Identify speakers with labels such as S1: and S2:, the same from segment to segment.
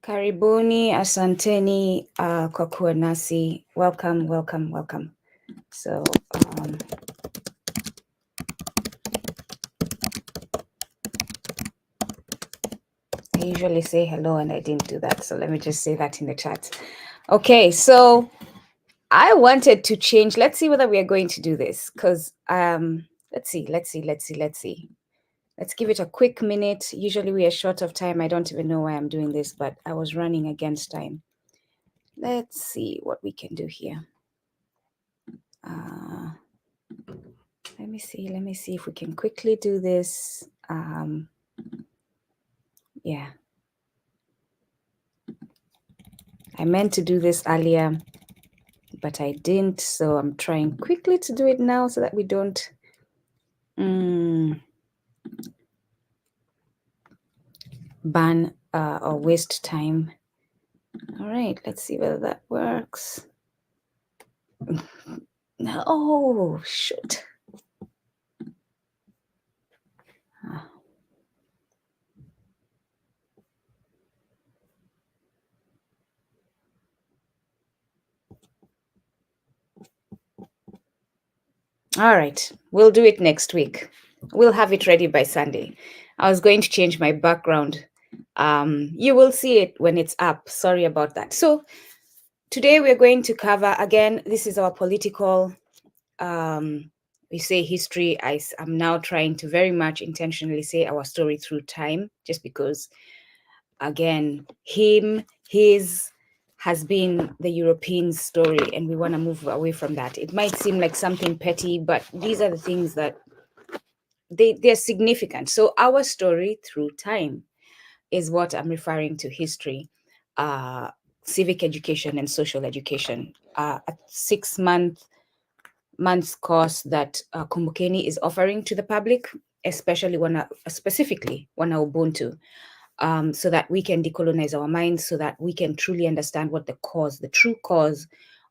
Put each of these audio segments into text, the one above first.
S1: Karibuni, asanteni, kwa kuwa nasi. Welcome, welcome, welcome. So, I usually say hello and I didn't do that. So let me just say that in the chat. Okay, so I wanted to change. Let's see whether we are going to do this because let's see. Let's give it a quick minute. Usually we are short of time. I don't even know why I'm doing this, but I was running against time. Let's see what we can do here. Let me see if we can quickly do this. Yeah. I meant to do this earlier, but I didn't. So I'm trying quickly to do it now so that we don't ban or waste time. All right, let's see whether that works. No, oh, shoot. All right, we'll do it next week. We'll have it ready by Sunday. I was going to change my background. You will see it when it's up. Sorry about that. So today we're going to cover, again, this is our political, we say history. I'm now trying to very much intentionally say our story through time, just because, again, his has been the European story, and we want to move away from that. It might seem like something petty, but these are the things that they're significant. So our story through time is what I'm referring to: history, civic education, and social education. A 6-month course that Kumbukeni is offering to the public, especially specifically WanaUbuntu, so that we can decolonize our minds, so that we can truly understand what the true cause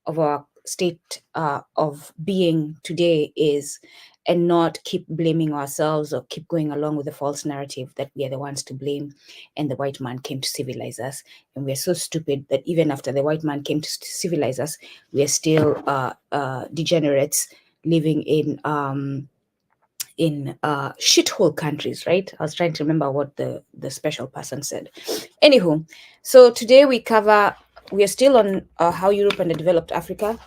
S1: of our state of being today is, and not keep blaming ourselves or keep going along with the false narrative that we are the ones to blame and the white man came to civilize us. And we're so stupid that even after the white man came to civilize us, we are still degenerates living in shithole countries, right? I was trying to remember what the special person said. Anywho, so today we are still on how Europe underdeveloped Africa.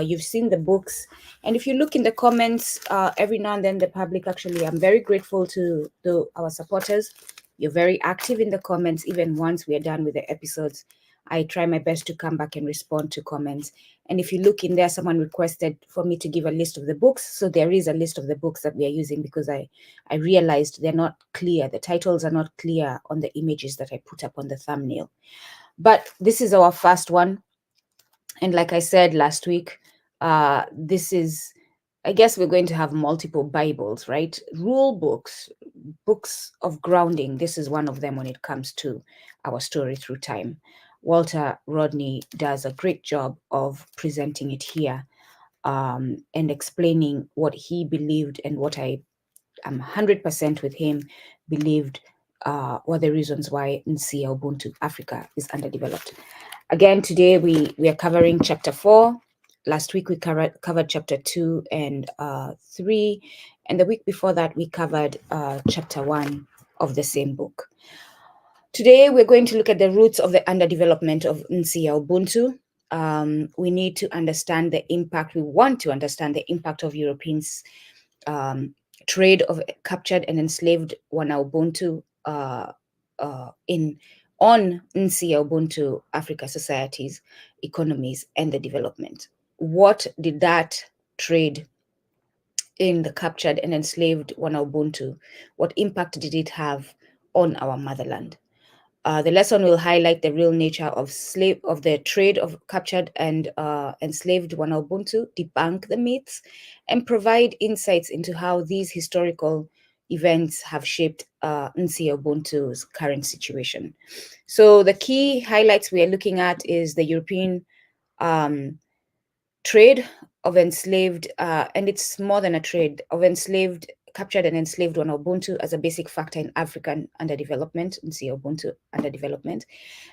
S1: You've seen the books, and if you look in the comments, every now and then the public, actually, I'm very grateful to our supporters. You're very active in the comments. Even once we are done with the episodes, I try my best to come back and respond to comments. And if you look in there, someone requested for me to give a list of the books. So there is a list of the books that we are using, because I realized they're not clear. The titles are not clear on the images that I put up on the thumbnail. But this is our first one. And like I said last week, this is, I guess we're going to have multiple Bibles, right? Rule books, books of grounding. This is one of them when it comes to our story through time. Walter Rodney does a great job of presenting it here, and explaining what he believed and what I am 100% with him believed were the reasons why ZELLE Africa is underdeveloped. Again, today we are covering chapter 4. Last week we covered chapter 2 and 3, and the week before that we covered chapter 1 of the same book. Today we're going to look at the roots of the underdevelopment of ZELLE. We need to understand the impact. We want to understand the impact of Europeans' trade of captured and enslaved WanaUbuntu on ZELLE Africa societies, economies, and the development. What did that trade in the captured and enslaved WanaUbuntu, what impact did it have on our motherland? The lesson will highlight the real nature of the trade of captured and enslaved WanaUbuntu, debunk the myths, and provide insights into how these historical events have shaped ZELLE's current situation. So the key highlights we are looking at is the European trade of enslaved, and it's more than a trade, of enslaved captured and enslaved WanaUbuntu as a basic factor in African underdevelopment, Ubuntu underdevelopment.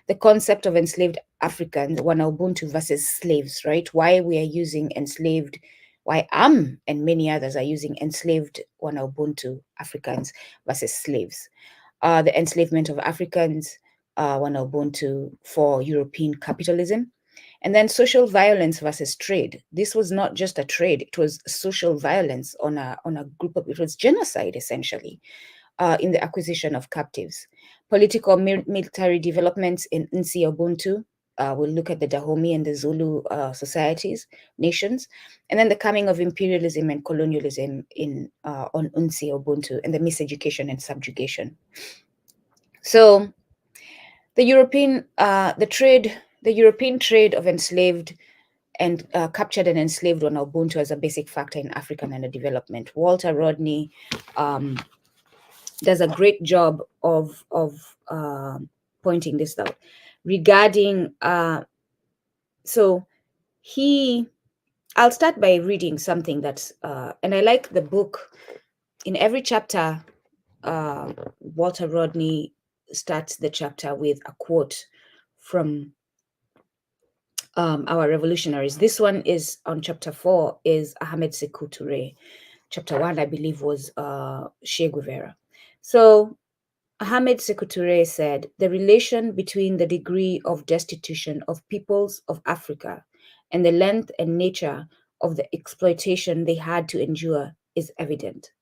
S1: The concept of enslaved Africans, WanaUbuntu versus slaves, right? Why we are using enslaved, why and many others are using enslaved WanaUbuntu Africans versus slaves. The enslavement of Africans, WanaUbuntu for European capitalism. And then social violence versus trade. This was not just a trade; it was social violence on a group of. It was genocide essentially, in the acquisition of captives. Political military developments in Ubuntu. We'll look at the Dahomey and the Zulu societies, nations, and then the coming of imperialism and colonialism in on Ubuntu and the miseducation and subjugation. So, the European trade of enslaved and captured and enslaved WanaUbuntu as a basic factor in African underdevelopment. Walter Rodney does a great job of pointing this out regarding. So I'll start by reading something that's and I like the book. In every chapter, Walter Rodney starts the chapter with a quote from our revolutionaries. This one is on chapter 4 is Ahmed Sekou Touré. Chapter 1, I believe, was Che Guevara. So Ahmed Sekou Touré said, the relation between the degree of destitution of peoples of Africa and the length and nature of the exploitation they had to endure is evident.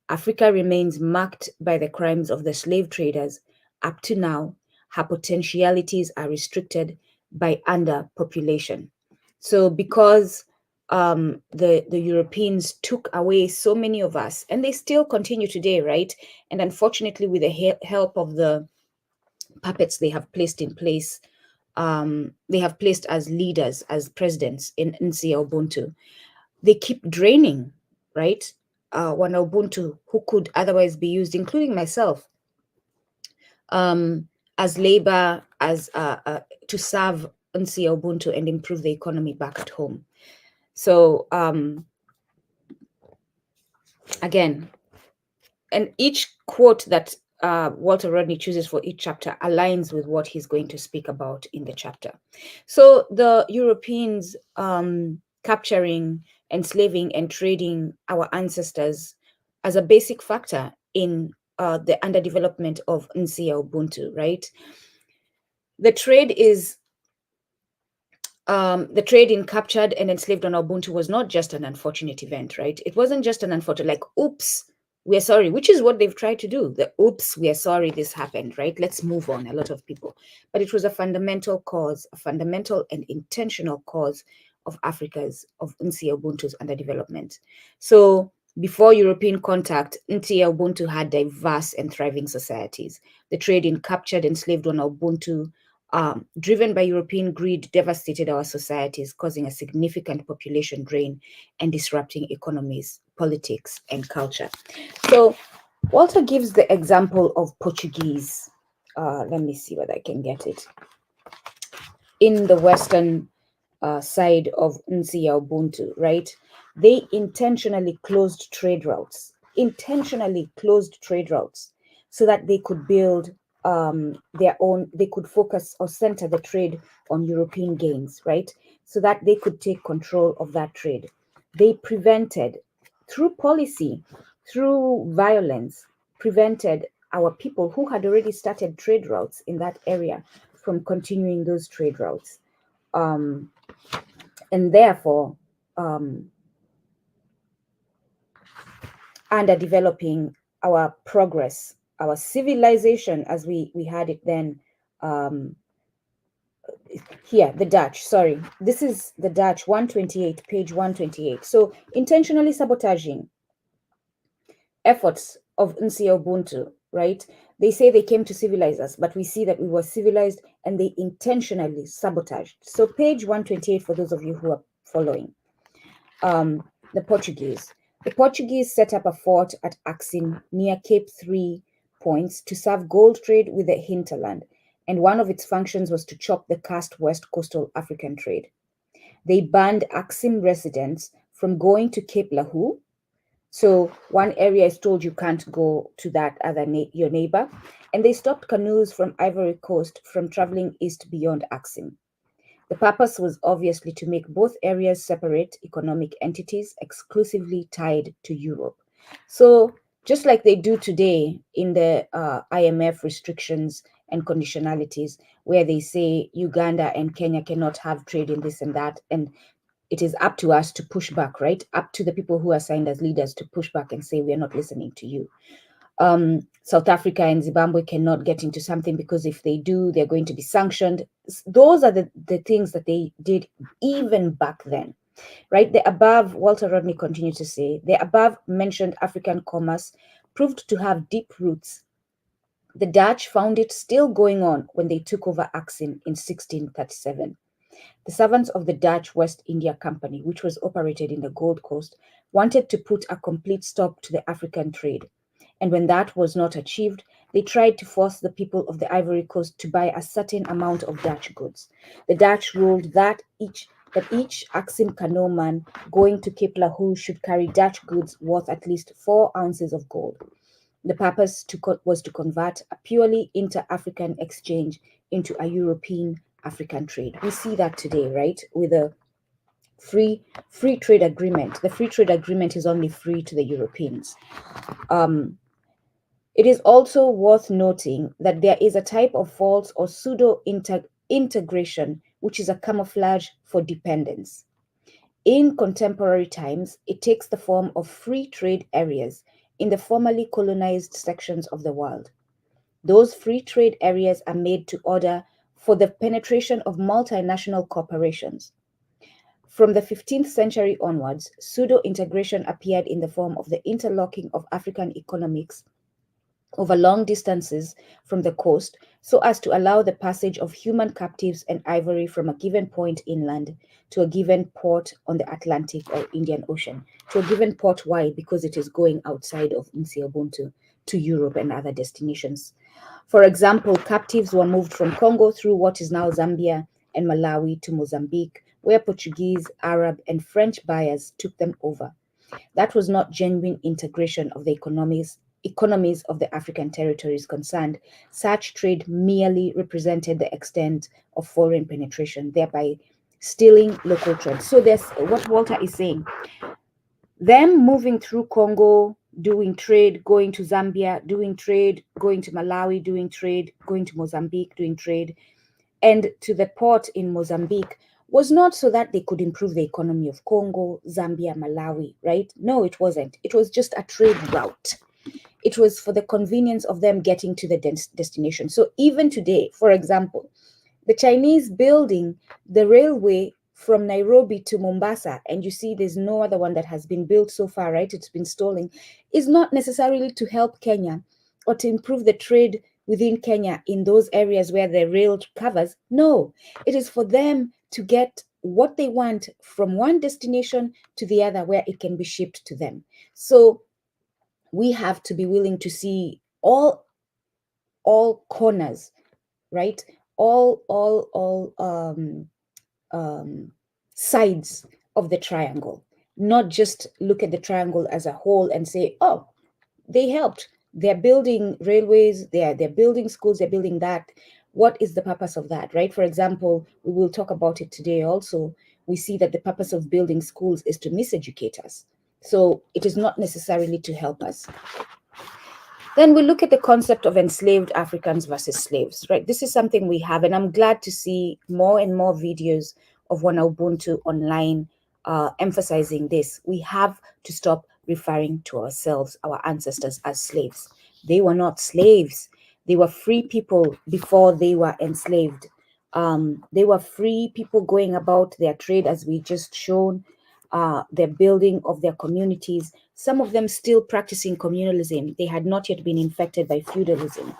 S1: Africa remains marked by the crimes of the slave traders. Up to now, her potentialities are restricted by underpopulation. So because the Europeans took away so many of us, and they still continue today, right? And unfortunately, with the help of the puppets they have placed in place, they have placed as leaders, as presidents in Ubuntu, they keep draining, right? WanaUbuntu, who could otherwise be used, including myself, as labor, as to serve Ubuntu and improve the economy back at home. So again, and each quote that Walter Rodney chooses for each chapter aligns with what he's going to speak about in the chapter. So the Europeans capturing, enslaving, and trading our ancestors as a basic factor in the underdevelopment of Ubuntu, right? The trade in captured and enslaved WanaUbuntu was not just an unfortunate event, right? It wasn't just an unfortunate, like, oops, we're sorry, which is what they've tried to do. The oops, we're sorry this happened, right? Let's move on, a lot of people. But it was a fundamental cause, a fundamental and intentional cause of Ubuntu's underdevelopment. So before European contact, Ubuntu had diverse and thriving societies. The trade in captured enslaved WanaUbuntu, driven by European greed, devastated our societies, causing a significant population drain and disrupting economies, politics, and culture. So Walter gives the example of Portuguese. Let me see whether I can get it. In the western side of Ubuntu, right? They intentionally closed trade routes, so that they could build their own, they could focus or center the trade on European gains, right? So that they could take control of that trade. They prevented, through policy, through violence, prevented our people who had already started trade routes in that area from continuing those trade routes. And therefore, underdeveloping our progress, our civilization as we had it then. Here, the Dutch, sorry. This is the Dutch, 128, page 128. So intentionally sabotaging efforts of Ubuntu, right? They say they came to civilize us, but we see that we were civilized and they intentionally sabotaged. So page 128 for those of you who are following. The Portuguese. The Portuguese set up a fort at Axim near Cape 3 Points to serve gold trade with the hinterland, and one of its functions was to chop the cast west coastal African trade. They banned Axim residents from going to Cape Lahu. So one area is told you can't go to that other your neighbor, and they stopped canoes from Ivory Coast from traveling east beyond Axim. The purpose was obviously to make both areas separate economic entities exclusively tied to Europe. So, just like they do today in the IMF restrictions and conditionalities, where they say Uganda and Kenya cannot have trade in this and that, and it is up to us to push back, right? Up to the people who are signed as leaders to push back and say, we are not listening to you. South Africa and Zimbabwe cannot get into something because if they do, they're going to be sanctioned. Those are the things that they did even back then, right? The above, Walter Rodney continued to say, the above mentioned African commerce proved to have deep roots. The Dutch found it still going on when they took over Axim in 1637. The servants of the Dutch West India Company, which was operated in the Gold Coast, wanted to put a complete stop to the African trade. And when that was not achieved, they tried to force the people of the Ivory Coast to buy a certain amount of Dutch goods. The Dutch ruled that each Axim canoeman going to Cape Lahu should carry Dutch goods worth at least 4 ounces of gold. The purpose was to convert a purely inter-African exchange into a European African trade. We see that today, right? With the free trade agreement. The free trade agreement is only free to the Europeans. It is also worth noting that there is a type of false or pseudo integration, which is a camouflage for dependence. In contemporary times, it takes the form of free trade areas in the formerly colonized sections of the world. Those free trade areas are made to order for the penetration of multinational corporations. From the 15th century onwards, pseudo integration appeared in the form of the interlocking of African economics over long distances from the coast so as to allow the passage of human captives and ivory from a given point inland to a given port on the Atlantic or Indian Ocean. To a given port, why? Because it is going outside of WanaUbuntu to Europe and other destinations. For example, captives were moved from Congo through what is now Zambia and Malawi to Mozambique, where Portuguese, Arab, and French buyers took them over. That was not genuine integration of the economies of the African territories concerned. Such trade merely represented the extent of foreign penetration, thereby stealing local trade. So that's what Walter is saying. Them moving through Congo, doing trade, going to Zambia, doing trade, going to Malawi, doing trade, going to Mozambique, doing trade, and to the port in Mozambique was not so that they could improve the economy of Congo, Zambia, Malawi, right? No, it wasn't. It was just a trade route. It was for the convenience of them getting to the destination. So even today, for example, the Chinese building the railway from Nairobi to Mombasa, and you see there's no other one that has been built so far, right? It's been stalling, is not necessarily to help Kenya or to improve the trade within Kenya in those areas where the rail covers. No, it is for them to get what they want from one destination to the other where it can be shipped to them. So we have to be willing to see all corners, right? All sides of the triangle, not just look at the triangle as a whole and say, oh, they helped. They're building railways, they're building schools, they're building that. What is the purpose of that, right? For example, we will talk about it today also. We see that the purpose of building schools is to miseducate us. So it is not necessarily to help us. Then we look at the concept of enslaved Africans versus slaves, right? This is something we have, and I'm glad to see more and more videos of WanaUbuntu online emphasizing this. We have to stop referring to ourselves, our ancestors, as slaves. They were not slaves. They were free people before they were enslaved. They were free people going about their trade, as we just shown, their building of their communities, some of them still practicing communalism. They had not yet been infected by feudalism.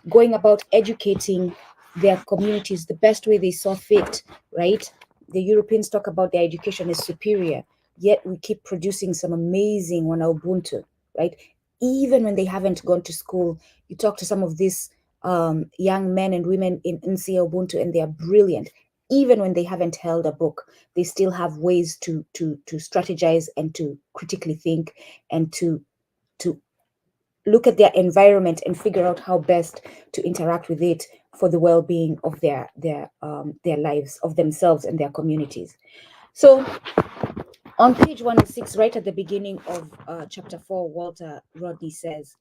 S1: Going about educating their communities the best way they saw fit, right? The Europeans talk about their education is superior, yet we keep producing some amazing WanaUbuntu, right? Even when they haven't gone to school, you talk to some of these young men and women in NCA Ubuntu and they are brilliant. even when they haven't held a book, they still have ways to strategize and to critically think and to look at their environment and figure out how best to interact with it for the well-being of their lives, of themselves and their communities. So on page 106, right at the beginning of chapter 4, Walter Rodney says,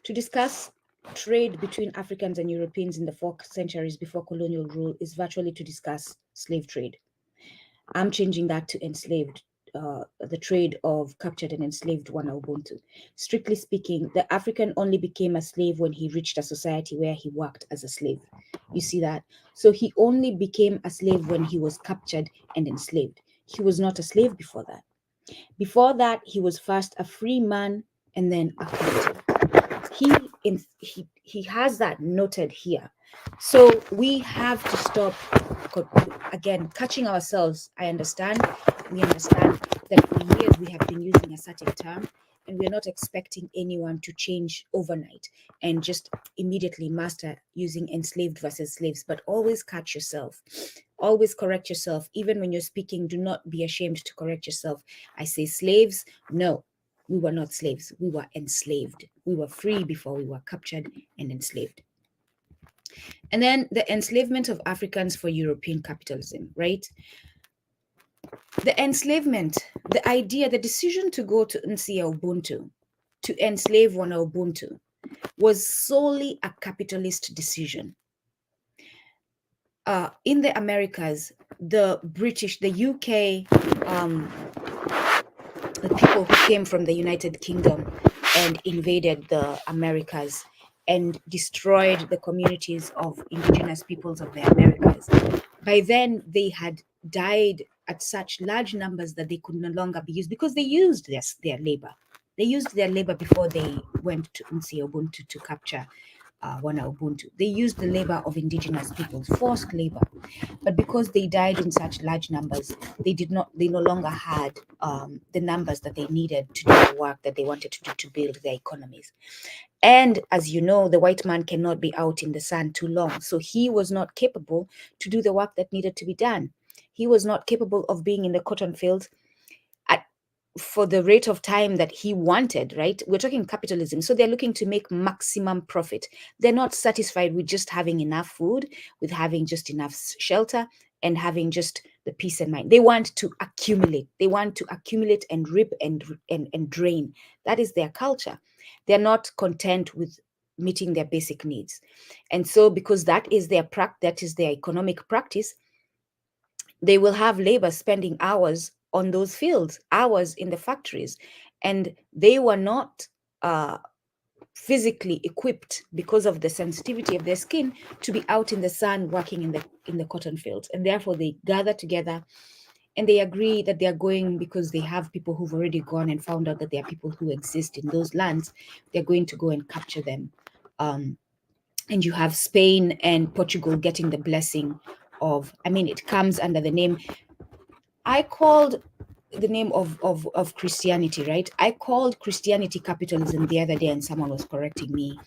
S1: to discuss trade between Africans and Europeans in the 4 centuries before colonial rule is virtually to discuss slave trade. I'm changing that to enslaved, the trade of captured and enslaved WanaUbuntu. Strictly speaking, the African only became a slave when he reached a society where he worked as a slave. You see that? So he only became a slave when he was captured and enslaved. He was not a slave before that. Before that, he was first a free man and then a captive. He has that noted here. So we have to stop, again, catching ourselves. We understand that for years we have been using a certain term, and we're not expecting anyone to change overnight and just immediately master using enslaved versus slaves, but always catch yourself. Always correct yourself. Even when you're speaking, do not be ashamed to correct yourself. I say slaves, no. We were not slaves. We were enslaved. We were free before we were captured and enslaved. And then the enslavement of Africans for European capitalism, right? The enslavement, the idea, the decision to go to Ubuntu, to enslave WanaUbuntu, was solely a capitalist decision. In the Americas, the British, the UK, the people who came from the United Kingdom and invaded the Americas and destroyed the communities of indigenous peoples of the Americas. By then, they had died at such large numbers that they could no longer be used because they used their labor. They used their labor before they went to Ubuntu to capture WanaUbuntu. They used the labor of indigenous peoples, forced labor. But because they died in such large numbers, they no longer had the numbers that they needed to do the work that they wanted to do to build their economies. And as you know, the white man cannot be out in the sun too long. So he was not capable to do the work that needed to be done. He was not capable of being in the cotton fields for the rate of time that he wanted, right? We're talking capitalism. So they're looking to make maximum profit. They're not satisfied with just having enough food, with having just enough shelter, and having just the peace of mind. They want to accumulate. They want to accumulate and rip and drain. That is their culture. They're not content with meeting their basic needs. And so because that is their economic practice, they will have labor spending hours on those fields, hours in the factories, and they were not physically equipped because of the sensitivity of their skin to be out in the sun working in the cotton fields. And therefore they gather together and they agree that they are going because they have people who've already gone and found out that there are people who exist in those lands. They're going to go and capture them. And you have Spain and Portugal getting the blessing of, it comes under the name, I called the name of Christianity, right? I called Christianity capitalism the other day and someone was correcting me.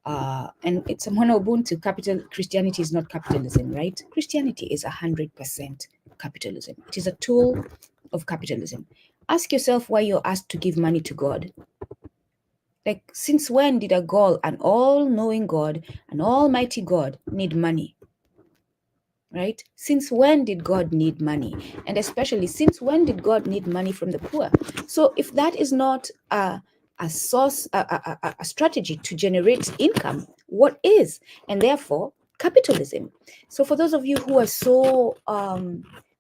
S1: And it's WanaUbuntu. Christianity is not capitalism, right? Christianity is 100% capitalism. It is a tool of capitalism. Ask yourself why you're asked to give money to God. Like, since when did an all-knowing God, an almighty God, need money? Right? Since when did God need money? And especially, since when did God need money from the poor? So if that is not a source, a strategy to generate income, what is? And therefore, capitalism. So for those of you who are so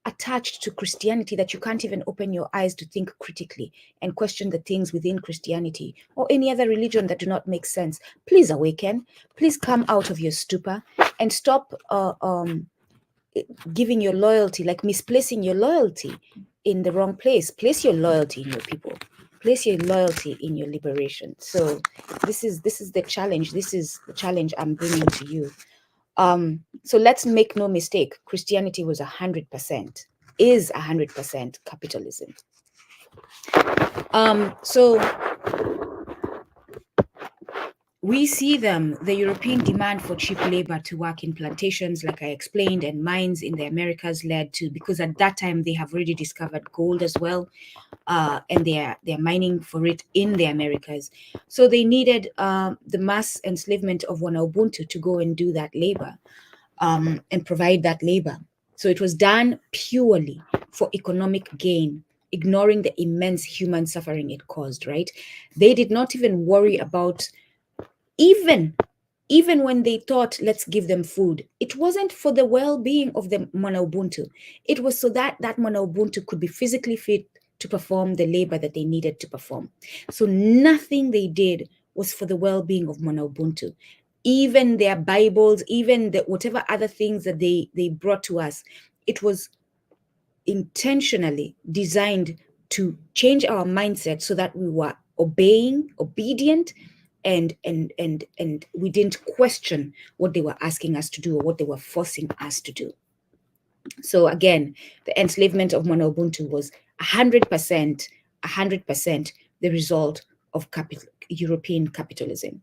S1: attached to Christianity that you can't even open your eyes to think critically and question the things within Christianity or any other religion that do not make sense, please awaken. Please come out of your stupor and stop giving your loyalty, like misplacing your loyalty in the wrong place. Place your loyalty in your people. Place your loyalty in your liberation. So this is the challenge. This is the challenge I'm bringing to you. So let's make no mistake. Christianity was 100%, is 100% capitalism. So we see them, the European demand for cheap labor to work in plantations, like I explained, and mines in the Americas led to, because at that time they have already discovered gold as well, and they're mining for it in the Americas. So they needed the mass enslavement of WanaUbuntu to go and do that labor, and provide that labor. So it was done purely for economic gain, ignoring the immense human suffering it caused, right? They did not even worry about, even when they thought, let's give them food, it wasn't for the well-being of the WanaUbuntu. It was so that that WanaUbuntu could be physically fit to perform the labor that they needed to perform. So nothing they did was for the well-being of WanaUbuntu. Even their Bibles, even the whatever other things that they brought to us, it was intentionally designed to change our mindset so that we were obedient, and we didn't question what they were asking us to do or what they were forcing us to do. So again, the enslavement of WanaUbuntu was 100% the result of European capitalism.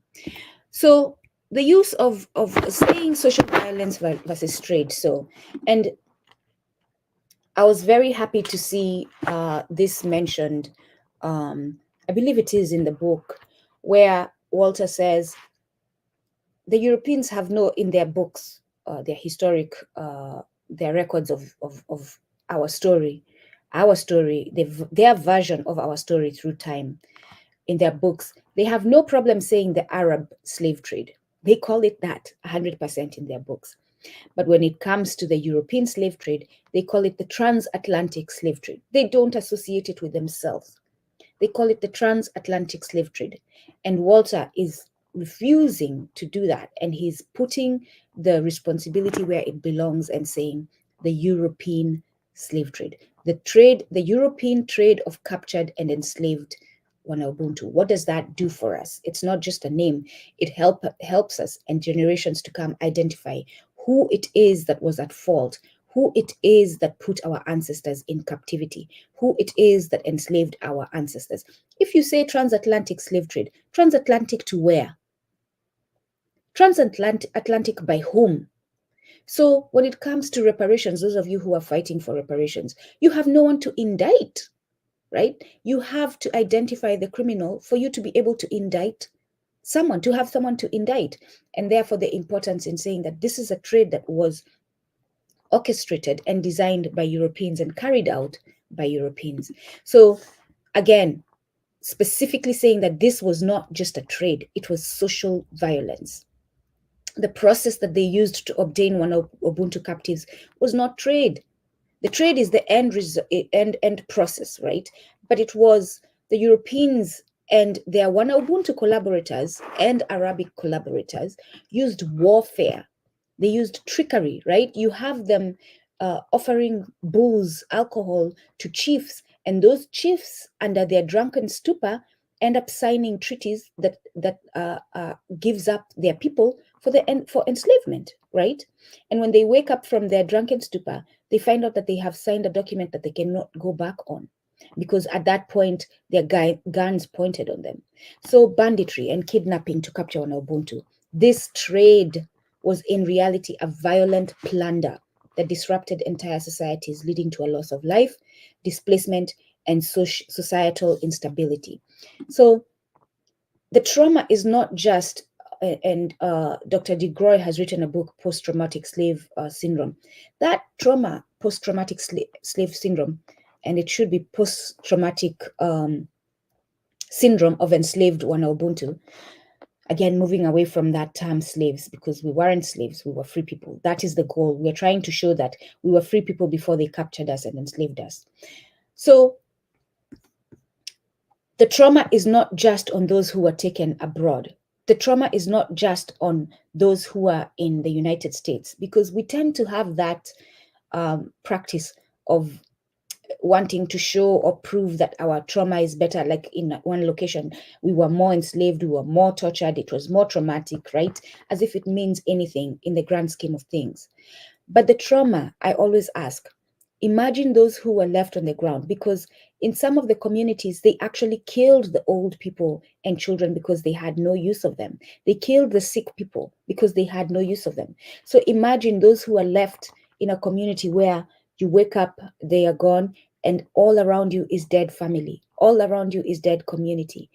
S1: So the use of saying social violence versus trade. So, and I was very happy to see this mentioned. I believe it is in the book, where Walter says the Europeans have in their books, their historic, their records of our story, their version of our story through time, in their books, they have no problem saying the Arab slave trade. They call it that 100% in their books. But when it comes to the European slave trade, they call it the transatlantic slave trade. They don't associate it with themselves. They call it the transatlantic slave trade. And Walter is refusing to do that. And he's putting the responsibility where it belongs and saying the European slave trade. The European trade of captured and enslaved WanaUbuntu. What does that do for us? It's not just a name. It helps us and generations to come identify who it is that was at fault, who it is that put our ancestors in captivity, who it is that enslaved our ancestors. If you say transatlantic slave trade, transatlantic to where? Transatlantic by whom? So when it comes to reparations, those of you who are fighting for reparations, you have no one to indict, right? You have to identify the criminal for you to be able to indict someone, to have someone to indict. And therefore the importance in saying that this is a trade that was orchestrated and designed by Europeans and carried out by Europeans. So again, specifically saying that this was not just a trade, it was social violence. The process that they used to obtain WanaUbuntu captives was not trade. The trade is the end process, right? But it was the Europeans and their WanaUbuntu collaborators and Arabic collaborators used warfare. They used trickery, right? You have them offering booze, alcohol to chiefs, and those chiefs, under their drunken stupor, end up signing treaties that gives up their people for enslavement, right? And when they wake up from their drunken stupor, they find out that they have signed a document that they cannot go back on, because at that point their guns pointed on them. So banditry and kidnapping to capture WanaUbuntu. This trade was in reality a violent plunder that disrupted entire societies, leading to a loss of life, displacement, and societal instability. So the trauma is not just, and Dr. DeGroy has written a book, Post-Traumatic Slave Syndrome. That trauma, post-traumatic slave syndrome, and it should be post-traumatic syndrome of enslaved WanaUbuntu. Again, moving away from that term slaves, because we weren't slaves, we were free people. That is the goal. We're trying to show that we were free people before they captured us and enslaved us. So the trauma is not just on those who were taken abroad. The trauma is not just on those who are in the United States, because we tend to have that practice of wanting to show or prove that our trauma is better. Like in one location, we were more enslaved, we were more tortured, it was more traumatic, right? As if it means anything in the grand scheme of things. But the trauma, I always ask, Imagine those who were left on the ground, because in some of the communities, they actually killed the old people and children because they had no use of them. They killed the sick people because they had no use of them. So imagine those who are left in a community where you wake up, they are gone, and all around you is dead family. All around you is dead community.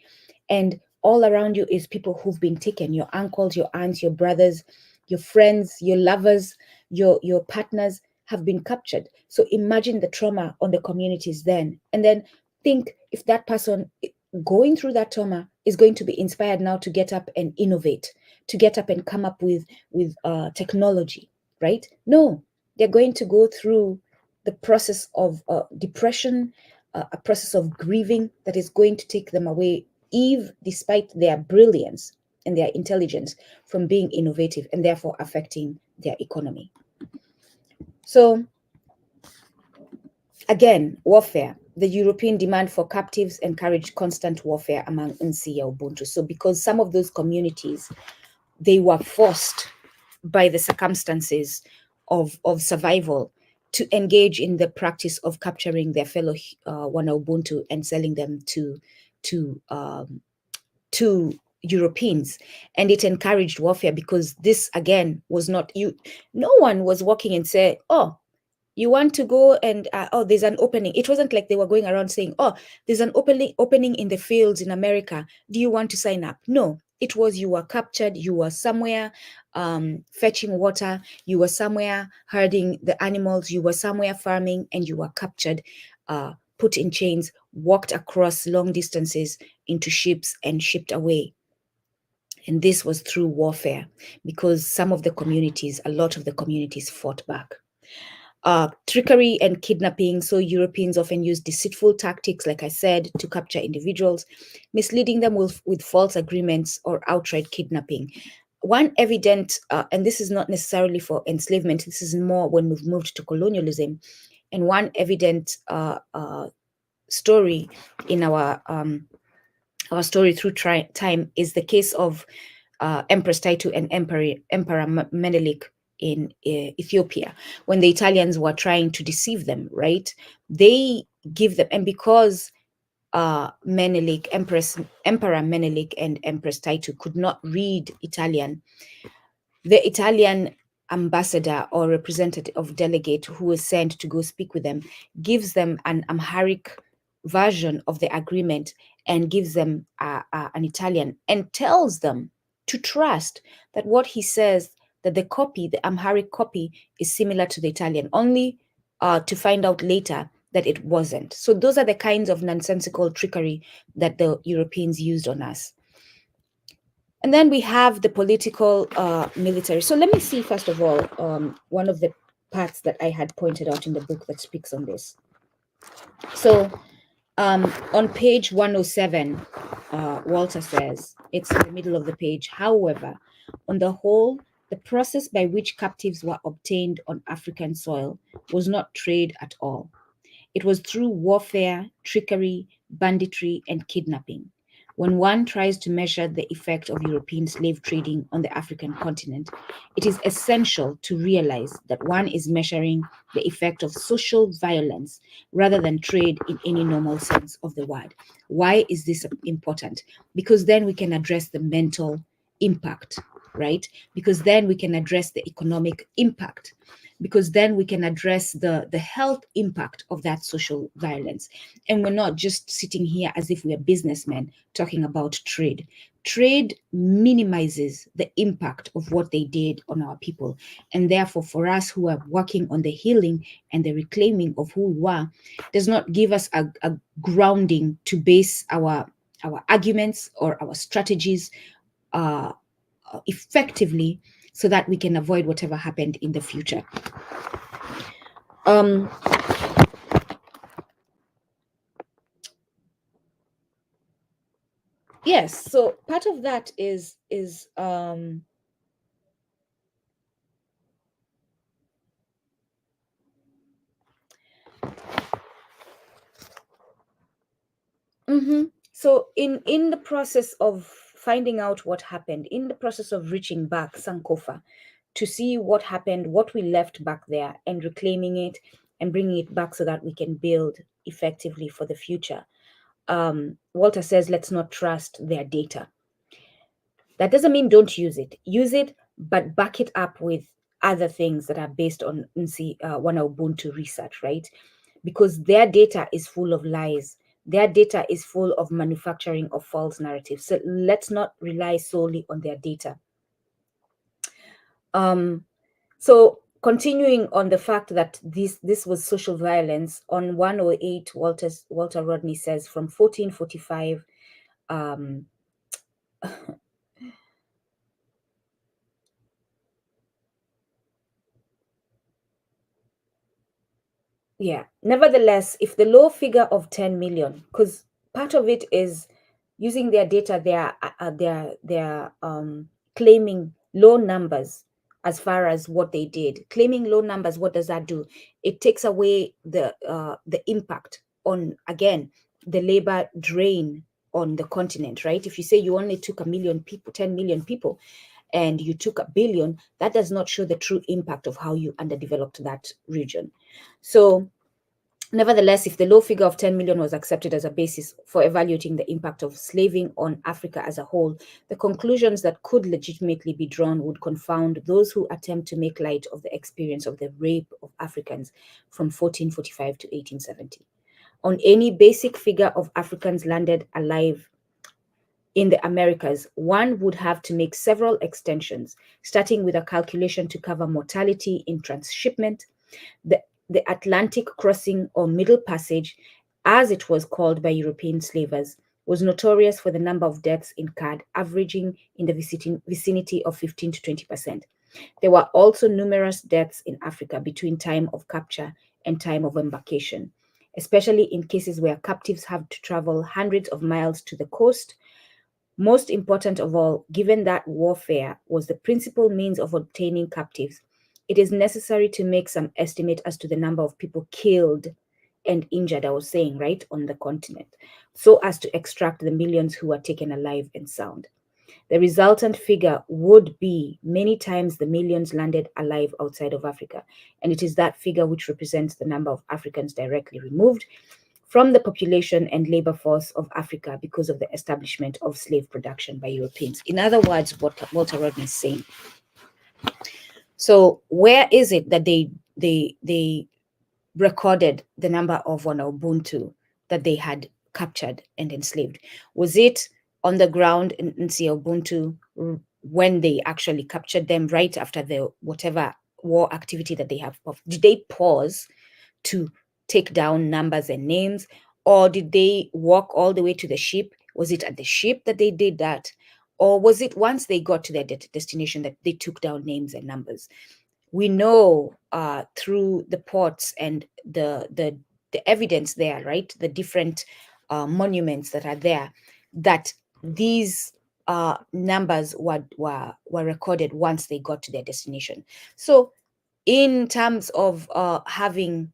S1: And all around you is people who've been taken, your uncles, your aunts, your brothers, your friends, your lovers, your partners have been captured. So imagine the trauma on the communities then. And then think if that person going through that trauma is going to be inspired now to get up and innovate, to get up and come up with technology, right? No, they're going to go through the process of depression, a process of grieving that is going to take them away, Eve, despite their brilliance and their intelligence, from being innovative and therefore affecting their economy. So again, warfare. The European demand for captives encouraged constant warfare among WanaUbuntu. So because some of those communities, they were forced by the circumstances of survival to engage in the practice of capturing their fellow WanaUbuntu and selling them to Europeans. And it encouraged warfare, because this again was not no one was walking and say, oh, you want to go and oh, there's an opening. It wasn't like they were going around saying, oh, there's an opening in the fields in America, do you want to sign up? No, it was you were captured, you were somewhere fetching water, you were somewhere herding the animals, you were somewhere farming, and you were captured, put in chains, walked across long distances into ships and shipped away. And this was through warfare, because some of the communities, a lot of the communities fought back. Trickery and kidnapping. So Europeans often use deceitful tactics, like I said, to capture individuals, misleading them with false agreements or outright kidnapping. One evident, and this is not necessarily for enslavement, this is more when we've moved to colonialism, and one evident story in our story through time is the case of Empress Titu and Emperor Menelik in Ethiopia, when the Italians were trying to deceive them, right? They give them, and because Menelik, Emperor Menelik and Empress Titu could not read Italian, the Italian ambassador or representative of delegate who was sent to go speak with them gives them an Amharic version of the agreement and gives them an Italian, and tells them to trust that what he says, that the copy, the Amharic copy, is similar to the Italian, only to find out later that it wasn't. So those are the kinds of nonsensical trickery that the Europeans used on us. And then we have the political military. So let me see, first of all, one of the parts that I had pointed out in the book that speaks on this. So on page 107, Walter says, it's in the middle of the page, however, on the whole, the process by which captives were obtained on African soil was not trade at all. It was through warfare, trickery, banditry, and kidnapping. When one tries to measure the effect of European slave trading on the African continent, it is essential to realize that one is measuring the effect of social violence rather than trade in any normal sense of the word. Why is this important? Because then we can address the mental impact, right? Because then we can address the economic impact, because then we can address the health impact of that social violence. And we're not just sitting here as if we are businessmen talking about trade. Trade minimizes the impact of what they did on our people. And therefore, for us who are working on the healing and the reclaiming of who we are, does not give us a grounding to base our arguments or our strategies effectively, so that we can avoid whatever happened in the future. Yes, so part of that is so in the process of finding out what happened, in the process of reaching back Sankofa to see what happened, what we left back there, and reclaiming it and bringing it back so that we can build effectively for the future. Walter says, let's not trust their data. That doesn't mean don't use it. Use it, but back it up with other things that are based on WanaUbuntu research, right? Because their data is full of lies. Their data is full of manufacturing of false narratives. So let's not rely solely on their data. So continuing on the fact that this was social violence, on 108, Walter Rodney says from 1445, yeah. Nevertheless, if the low figure of 10 million, because part of it is using their data, they're claiming low numbers as far as what they did. Claiming low numbers, what does that do? It takes away the impact on, again, the labor drain on the continent, right? If you say you only took 1 million people, 10 million people, and you took 1 billion, that does not show the true impact of how you underdeveloped that region. So nevertheless, if the low figure of 10 million was accepted as a basis for evaluating the impact of slaving on Africa as a whole, the conclusions that could legitimately be drawn would confound those who attempt to make light of the experience of the rape of Africans from 1445 to 1870. On any basic figure of Africans landed alive in the Americas, one would have to make several extensions, starting with a calculation to cover mortality in transshipment, the Atlantic crossing or Middle Passage, as it was called by European slavers, was notorious for the number of deaths incurred, averaging in the vicinity of 15 to 20%. There were also numerous deaths in Africa between time of capture and time of embarkation, especially in cases where captives have to travel hundreds of miles to the coast. Most important of all, given that warfare was the principal means of obtaining captives, it is necessary to make some estimate as to the number of people killed and injured, I was saying, right, on the continent, so as to extract the millions who were taken alive and sound. The resultant figure would be many times the millions landed alive outside of Africa, and it is that figure which represents the number of Africans directly removed from the population and labor force of Africa because of the establishment of slave production by Europeans. In other words, what Walter Rodney is saying. So where is it that they recorded the number of WanaUbuntu that they had captured and enslaved? Was it on the ground in Ubuntu when they actually captured them right after the whatever war activity that they have? Did they pause to take down numbers and names, or did they walk all the way to the ship? Was it at the ship that they did that, or was it once they got to their destination that they took down names and numbers? We know through the ports and the evidence there, right, the different monuments that are there, that these numbers were recorded once they got to their destination. So in terms of having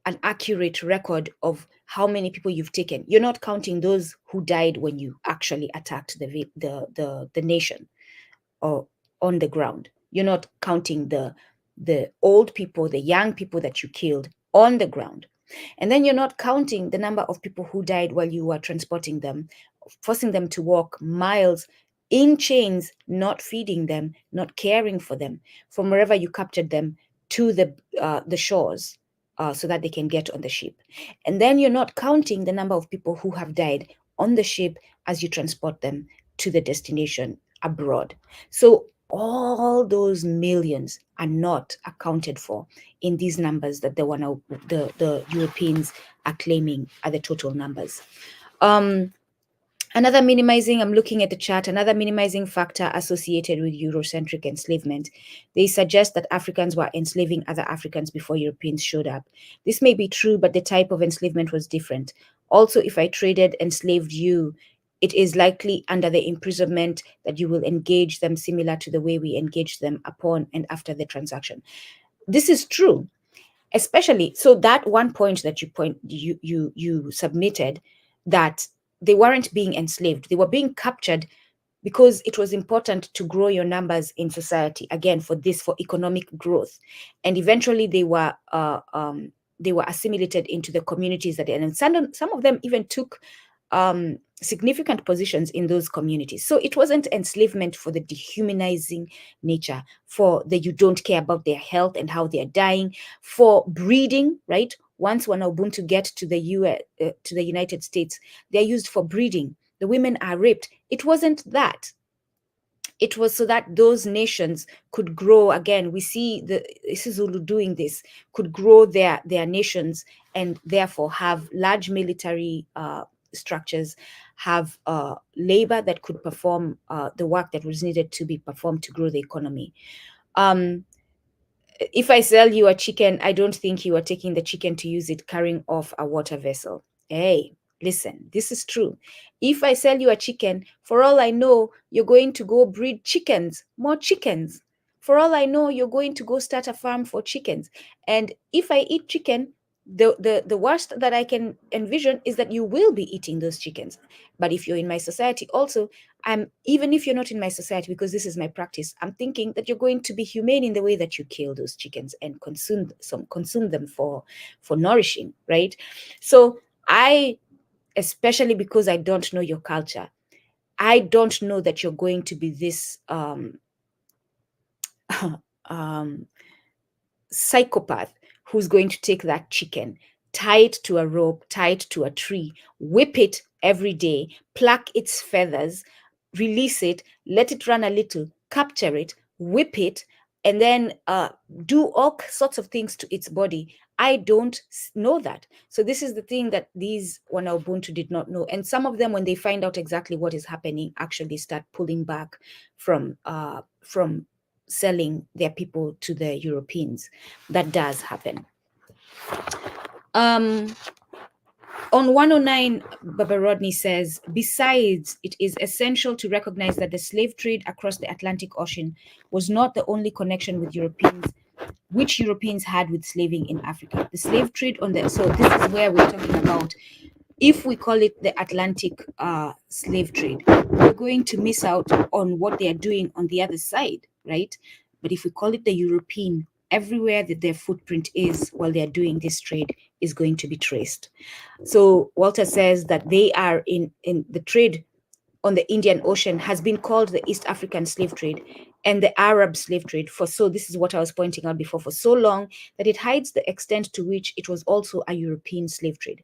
S1: an accurate record of how many people you've taken, you're not counting those who died when you actually attacked the nation or on the ground. You're not counting the old people, the young people that you killed on the ground. And then you're not counting the number of people who died while you were transporting them, forcing them to walk miles in chains, not feeding them, not caring for them, from wherever you captured them to the shores, so that they can get on the ship. And then you're not counting the number of people who have died on the ship as you transport them to the destination abroad. So all those millions are not accounted for in these numbers that the Europeans are claiming are the total numbers. Another minimizing, I'm looking at the chart, another minimizing factor associated with Eurocentric enslavement. They suggest that Africans were enslaving other Africans before Europeans showed up. This may be true, but the type of enslavement was different. Also, if I traded enslaved you, it is likely under the imprisonment that you will engage them similar to the way we engaged them upon and after the transaction. This is true, especially, so that one point that you submitted, that they weren't being enslaved, they were being captured because it was important to grow your numbers in society, again, for economic growth. And eventually they were they were assimilated into the communities that, and some of them even took significant positions in those communities. So it wasn't enslavement for the dehumanizing nature, for the you don't care about their health and how they are dying, for breeding, right? Once WanaUbuntu get to the to the United States, they're used for breeding. The women are raped. It wasn't that. It was so that those nations could grow again. We see the isiZulu doing this, could grow their nations, and therefore have large military structures, have labor that could perform the work that was needed to be performed to grow the economy. If I sell you a chicken, I don't think you are taking the chicken to use it carrying off a water vessel. Hey, listen, this is true. If I sell you a chicken, for all I know, you're going to go breed chickens, more chickens. For all I know, you're going to go start a farm for chickens. And if I eat chicken, the worst that I can envision is that you will be eating those chickens. But if you're in my society also, even if you're not in my society, because this is my practice, I'm thinking that you're going to be humane in the way that you kill those chickens and consume them for nourishing, right? So I, especially because I don't know your culture, I don't know that you're going to be this psychopath who's going to take that chicken, tie it to a rope, tie it to a tree, whip it every day, pluck its feathers, release it, let it run a little, capture it, whip it, and then do all sorts of things to its body. I don't know that. So this is the thing that these WanaUbuntu did not know. And some of them, when they find out exactly what is happening, actually start pulling back from selling their people to the Europeans. That does happen. On 109, Baba Rodney says, besides, it is essential to recognize that the slave trade across the Atlantic Ocean was not the only connection with Europeans, which Europeans had with slaving in Africa. The slave trade so this is where we're talking about, if we call it the Atlantic slave trade, we're going to miss out on what they are doing on the other side, right? But if we call it the European, everywhere that their footprint is while they're doing this trade is going to be traced. So Walter says that they are in the trade on the Indian Ocean has been called the East African slave trade and the Arab slave trade this is what I was pointing out before, for so long that it hides the extent to which it was also a European slave trade.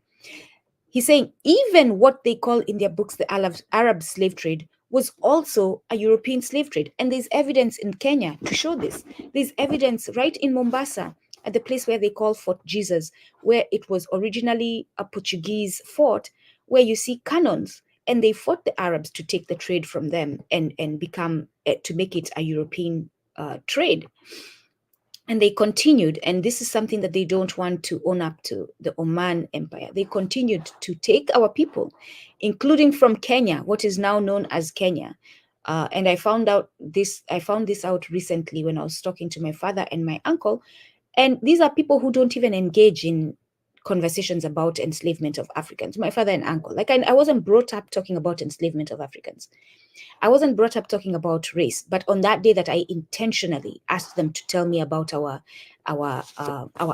S1: He's saying even what they call in their books the Arab slave trade was also a European slave trade. And there's evidence in Kenya to show this. There's evidence right in Mombasa at the place where they call Fort Jesus, where it was originally a Portuguese fort, where you see cannons. And they fought the Arabs to take the trade from them and become, to make it a European trade. And they continued, and this is something that they don't want to own up to, the Oman Empire. They continued to take our people, including from Kenya, what is now known as Kenya. And I found this out recently when I was talking to my father and my uncle. And these are people who don't even engage in conversations about enslavement of Africans. My father and uncle, like I wasn't brought up talking about enslavement of Africans. I wasn't brought up talking about race, but on that day that I intentionally asked them to tell me about our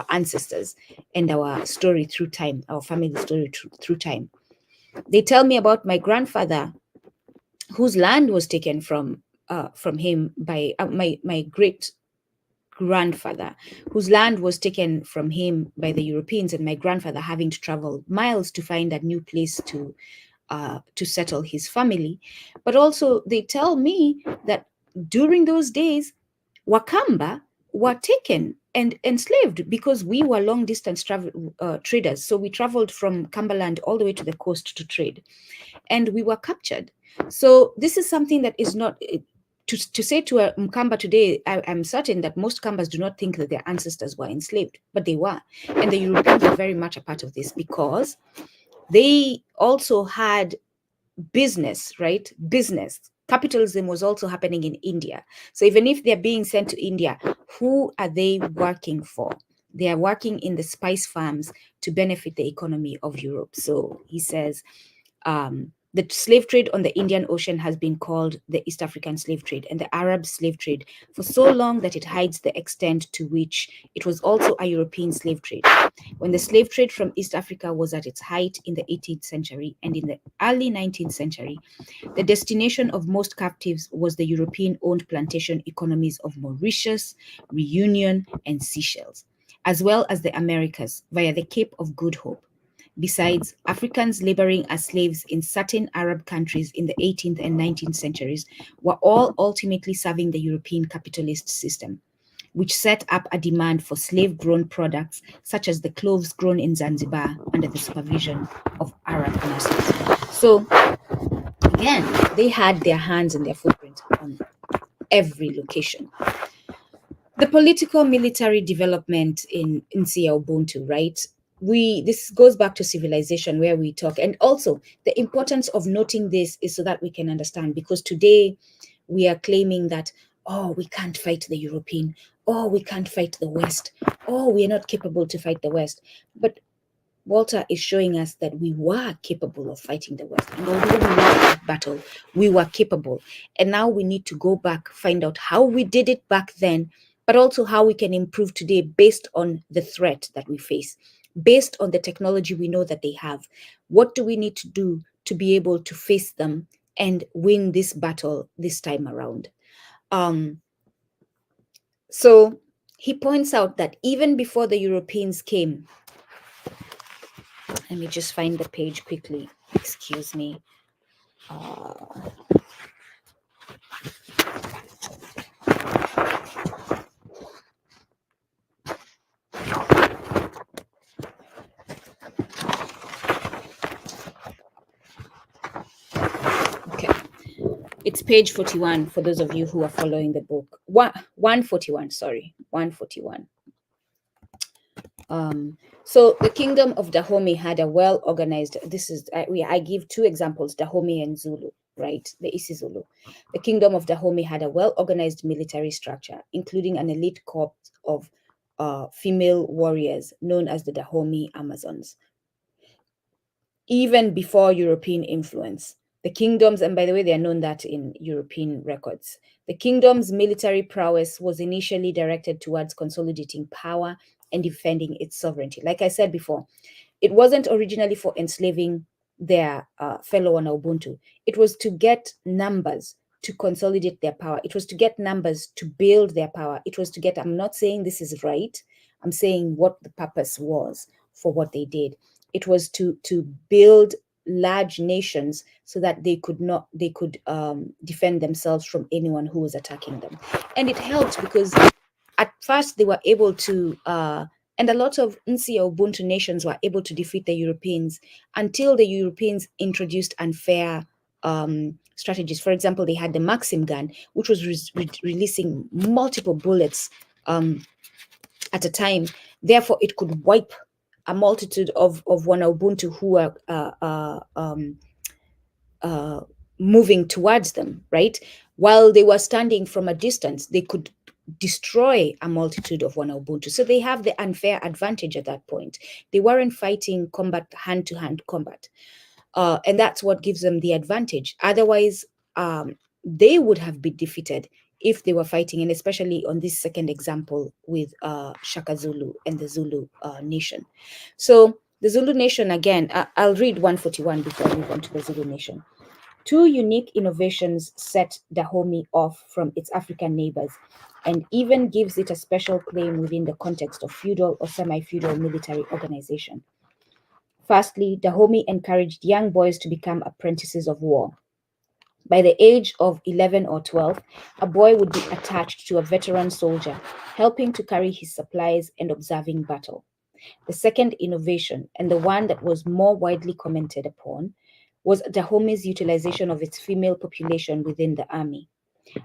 S1: ancestors and our story through time, our family story through time, they tell me about my grandfather, whose land was taken from him by my great grandfather, whose land was taken from him by the Europeans, and my grandfather having to travel miles to find a new place to settle his family. But also they tell me that during those days, Wakamba were taken and enslaved because we were long distance traders. So we traveled from Cumberland all the way to the coast to trade, and we were captured. So this is something that is not, to say to a Mkamba today, I'm certain that most Kambas do not think that their ancestors were enslaved, but they were. And the Europeans are very much a part of this because they also had business, right? Business. Capitalism was also happening in India. So even if they're being sent to India, who are they working for? They are working in the spice farms to benefit the economy of Europe. So he says, The slave trade on the Indian Ocean has been called the East African slave trade and the Arab slave trade for so long that it hides the extent to which it was also a European slave trade. When the slave trade from East Africa was at its height in the 18th century and in the early 19th century, the destination of most captives was the European-owned plantation economies of Mauritius, Reunion, and Seychelles, as well as the Americas via the Cape of Good Hope. Besides, Africans laboring as slaves in certain Arab countries in the 18th and 19th centuries were all ultimately serving the European capitalist system, which set up a demand for slave-grown products such as the cloves grown in Zanzibar under the supervision of Arab nurses. So, again, they had their hands and their footprint on every location. The political military development in WanaUbuntu, right? This goes back to civilization where we talk, and also the importance of noting this is so that we can understand, because today we are claiming that, oh, we can't fight the European, oh, we can't fight the West, oh, we are not capable to fight the West. But Walter is showing us that we were capable of fighting the West, and although we lost that battle, we were capable. And now we need to go back, find out how we did it back then, but also how we can improve today based on the threat that we face, based on the technology we know that they have. What do we need to do to be able to face them and win this battle this time around? So he points out that even before the Europeans came, let me just find the page quickly, excuse me. Okay, it's page 41 for those of you who are following the book. 141, sorry, 141. So the kingdom of Dahomey had a well-organized, I give two examples, Dahomey and Zulu, right? The isiZulu. The kingdom of Dahomey had a well-organized military structure, including an elite corps of female warriors known as the Dahomey Amazons. Even before European influence, the kingdoms, and by the way, they are known that in European records, the kingdom's military prowess was initially directed towards consolidating power and defending its sovereignty. Like I said before, it wasn't originally for enslaving their fellow WanaUbuntu. It was to get numbers to consolidate their power. It was to get numbers to build their power. It was to get, I'm not saying this is right, I'm saying what the purpose was for what they did. It was to build large nations so that they could defend themselves from anyone who was attacking them. And it helped because at first they were able to, and a lot of WanaUbuntu nations were able to defeat the Europeans until the Europeans introduced unfair strategies. For example, they had the Maxim gun, which was releasing multiple bullets at a time. Therefore, it could wipe a multitude of WanaUbuntu who were moving towards them, right? While they were standing from a distance, they could destroy a multitude of WanaUbuntu. So they have the unfair advantage at that point. They weren't fighting combat, hand-to-hand combat. And that's what gives them the advantage. Otherwise, they would have been defeated if they were fighting, and especially on this second example with Shaka Zulu and the Zulu nation. So the Zulu nation, again, I'll read 141 before I move on to the Zulu nation. Two unique innovations set Dahomey off from its African neighbors and even gives it a special claim within the context of feudal or semi-feudal military organization. Firstly, Dahomey encouraged young boys to become apprentices of war. By the age of 11 or 12, a boy would be attached to a veteran soldier, helping to carry his supplies and observing battle. The second innovation, and the one that was more widely commented upon, was Dahomey's utilization of its female population within the army.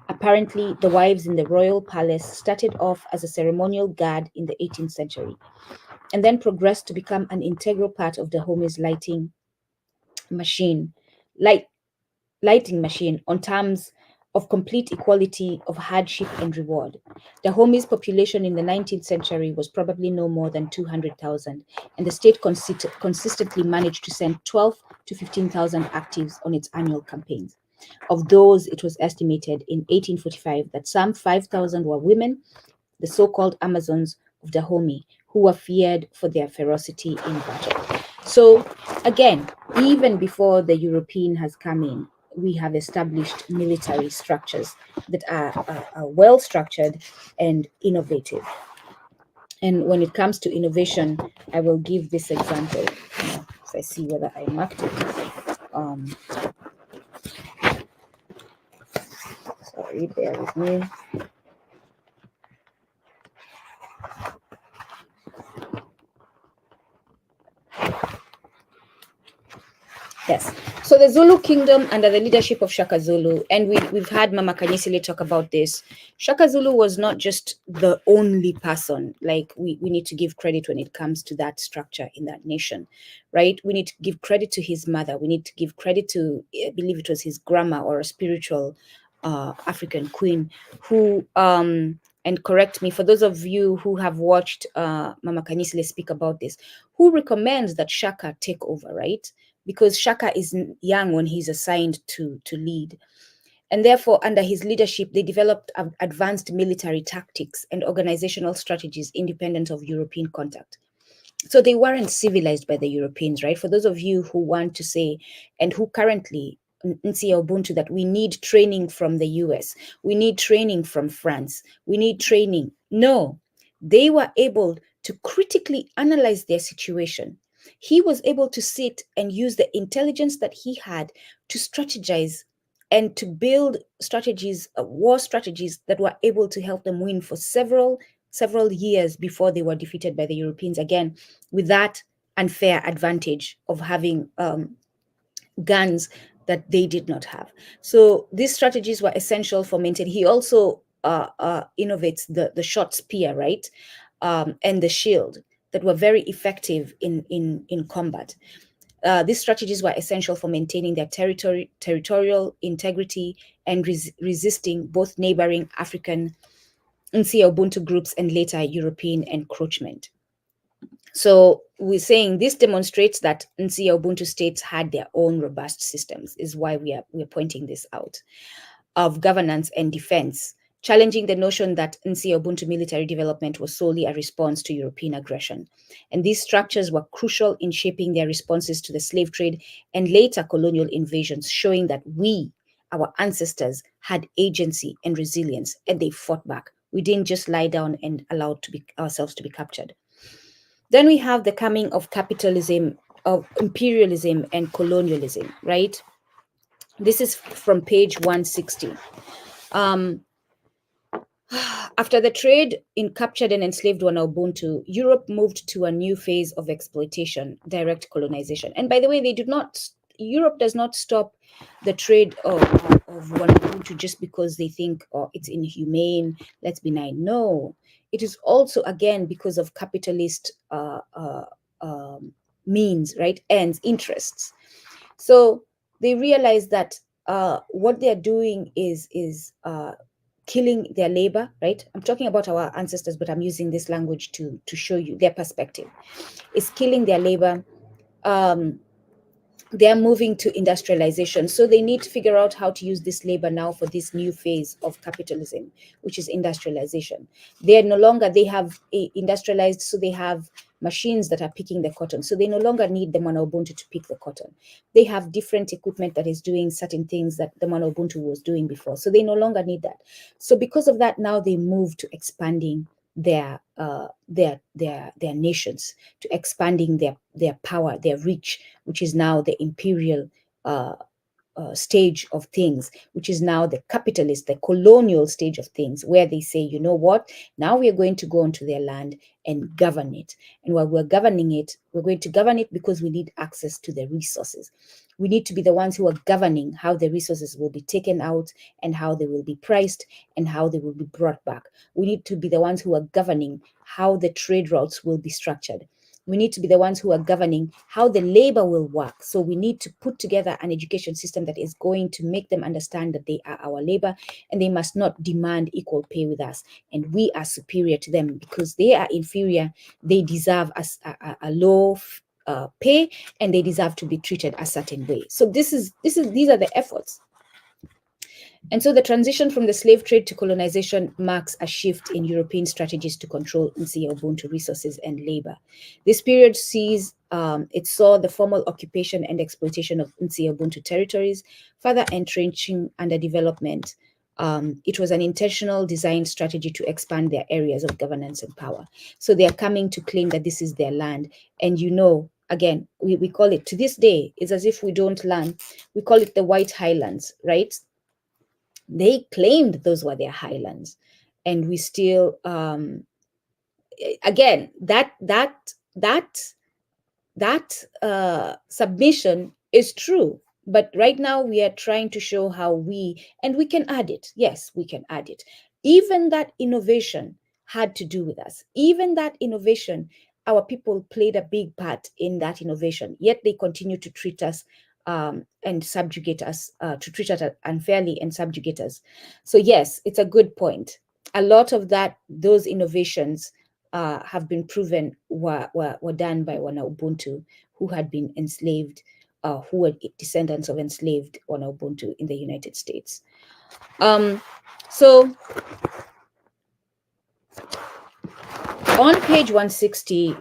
S1: Apparently, the wives in the royal palace started off as a ceremonial guard in the 18th century, and then progressed to become an integral part of Dahomey's lighting machine on terms of complete equality of hardship and reward. Dahomey's population in the 19th century was probably no more than 200,000, and the state consistently managed to send 12 to 15,000 actives on its annual campaigns. Of those, it was estimated in 1845 that some 5,000 were women, the so-called Amazons of Dahomey, who were feared for their ferocity in battle. So again, even before the European has come in, we have established military structures that are well structured and innovative. And when it comes to innovation, I will give this example. If I see whether I marked it. Sorry, bear with me. Yes. So the Zulu kingdom under the leadership of Shaka Zulu, and we've had Mama Kanyisile talk about this. Shaka Zulu was not just the only person. Like we need to give credit when it comes to that structure in that nation, right? We need to give credit to his mother. We need to give credit to, I believe it was his grandma or a spiritual African queen who, and correct me, for those of you who have watched Mama Kanyisile speak about this, who recommends that Shaka take over, right? Because Shaka is young when he's assigned to lead. And therefore, under his leadership, they developed advanced military tactics and organizational strategies independent of European contact. So they weren't civilized by the Europeans, right? For those of you who want to say, and who currently WanaUbuntu, that we need training from the US, we need training from France, we need training. No, they were able to critically analyze their situation. He was able to sit and use the intelligence that he had to strategize and to build strategies, war strategies that were able to help them win for several years before they were defeated by the Europeans, again, with that unfair advantage of having guns that they did not have. So these strategies were essential for maintaining. He also innovates the short spear, right? And the shield that were very effective in combat. These strategies were essential for maintaining their territorial integrity and resisting both neighboring African WanaUbuntu groups and later European encroachment. So we're saying this demonstrates that WanaUbuntu states had their own robust systems, is why we're pointing this out, of governance and defense, challenging the notion that WanaUbuntu military development was solely a response to European aggression. And these structures were crucial in shaping their responses to the slave trade and later colonial invasions, showing that we, our ancestors, had agency and resilience, and they fought back. We didn't just lie down and allow ourselves to be captured. Then we have the coming of capitalism, of imperialism and colonialism, right? This is from page 160. After the trade in captured and enslaved WanaUbuntu, Europe moved to a new phase of exploitation, direct colonization. And by the way, Europe does not stop the trade of WanaUbuntu just because they think, oh, it's inhumane, let's be nice. No, it is also, again, because of capitalist means, right? Ends, interests. So they realize that what they're doing is killing their labor, right? I'm talking about our ancestors, but I'm using this language to show you their perspective. Is killing their labor. They're moving to industrialization. So they need to figure out how to use this labor now for this new phase of capitalism, which is industrialization. They have industrialized, so they have machines that are picking the cotton. So they no longer need the WanaUbuntu to pick the cotton. They have different equipment that is doing certain things that the WanaUbuntu was doing before. So they no longer need that. So because of that, now they move to expanding their nations, to expanding their power, their reach, which is now the imperial stage of things, which is now the capitalist, the colonial stage of things, where they say, you know what, now we are going to go onto their land and govern it. And while we're governing it, we're going to govern it because we need access to the resources. We need to be the ones who are governing how the resources will be taken out and how they will be priced and how they will be brought back. We need to be the ones who are governing how the trade routes will be structured. We need to be the ones who are governing how the labor will work. So we need to put together an education system that is going to make them understand that they are our labor and they must not demand equal pay with us. And we are superior to them because they are inferior. They deserve a low pay, and they deserve to be treated a certain way. So these are the efforts. And so the transition from the slave trade to colonization marks a shift in European strategies to control Ubuntu resources and labor. This period it saw the formal occupation and exploitation of Ubuntu territories, further entrenching underdevelopment. It was an intentional design strategy to expand their areas of governance and power. So they are coming to claim that this is their land. And again, we call it, to this day, it's as if we don't learn. We call it the White Highlands, right? They claimed those were their highlands, and we still again that submission is true, but right now we are trying to show how we can add it. Yes, we can add it. Even that innovation had to do with us. Even that innovation, our people played a big part in that innovation, yet they continue to treat us and subjugate us, to treat us unfairly and subjugate us. So yes, it's a good point. A lot of those innovations have been proven were done by WanaUbuntu, who had been enslaved, who were descendants of enslaved WanaUbuntu in the United States. So on page 160,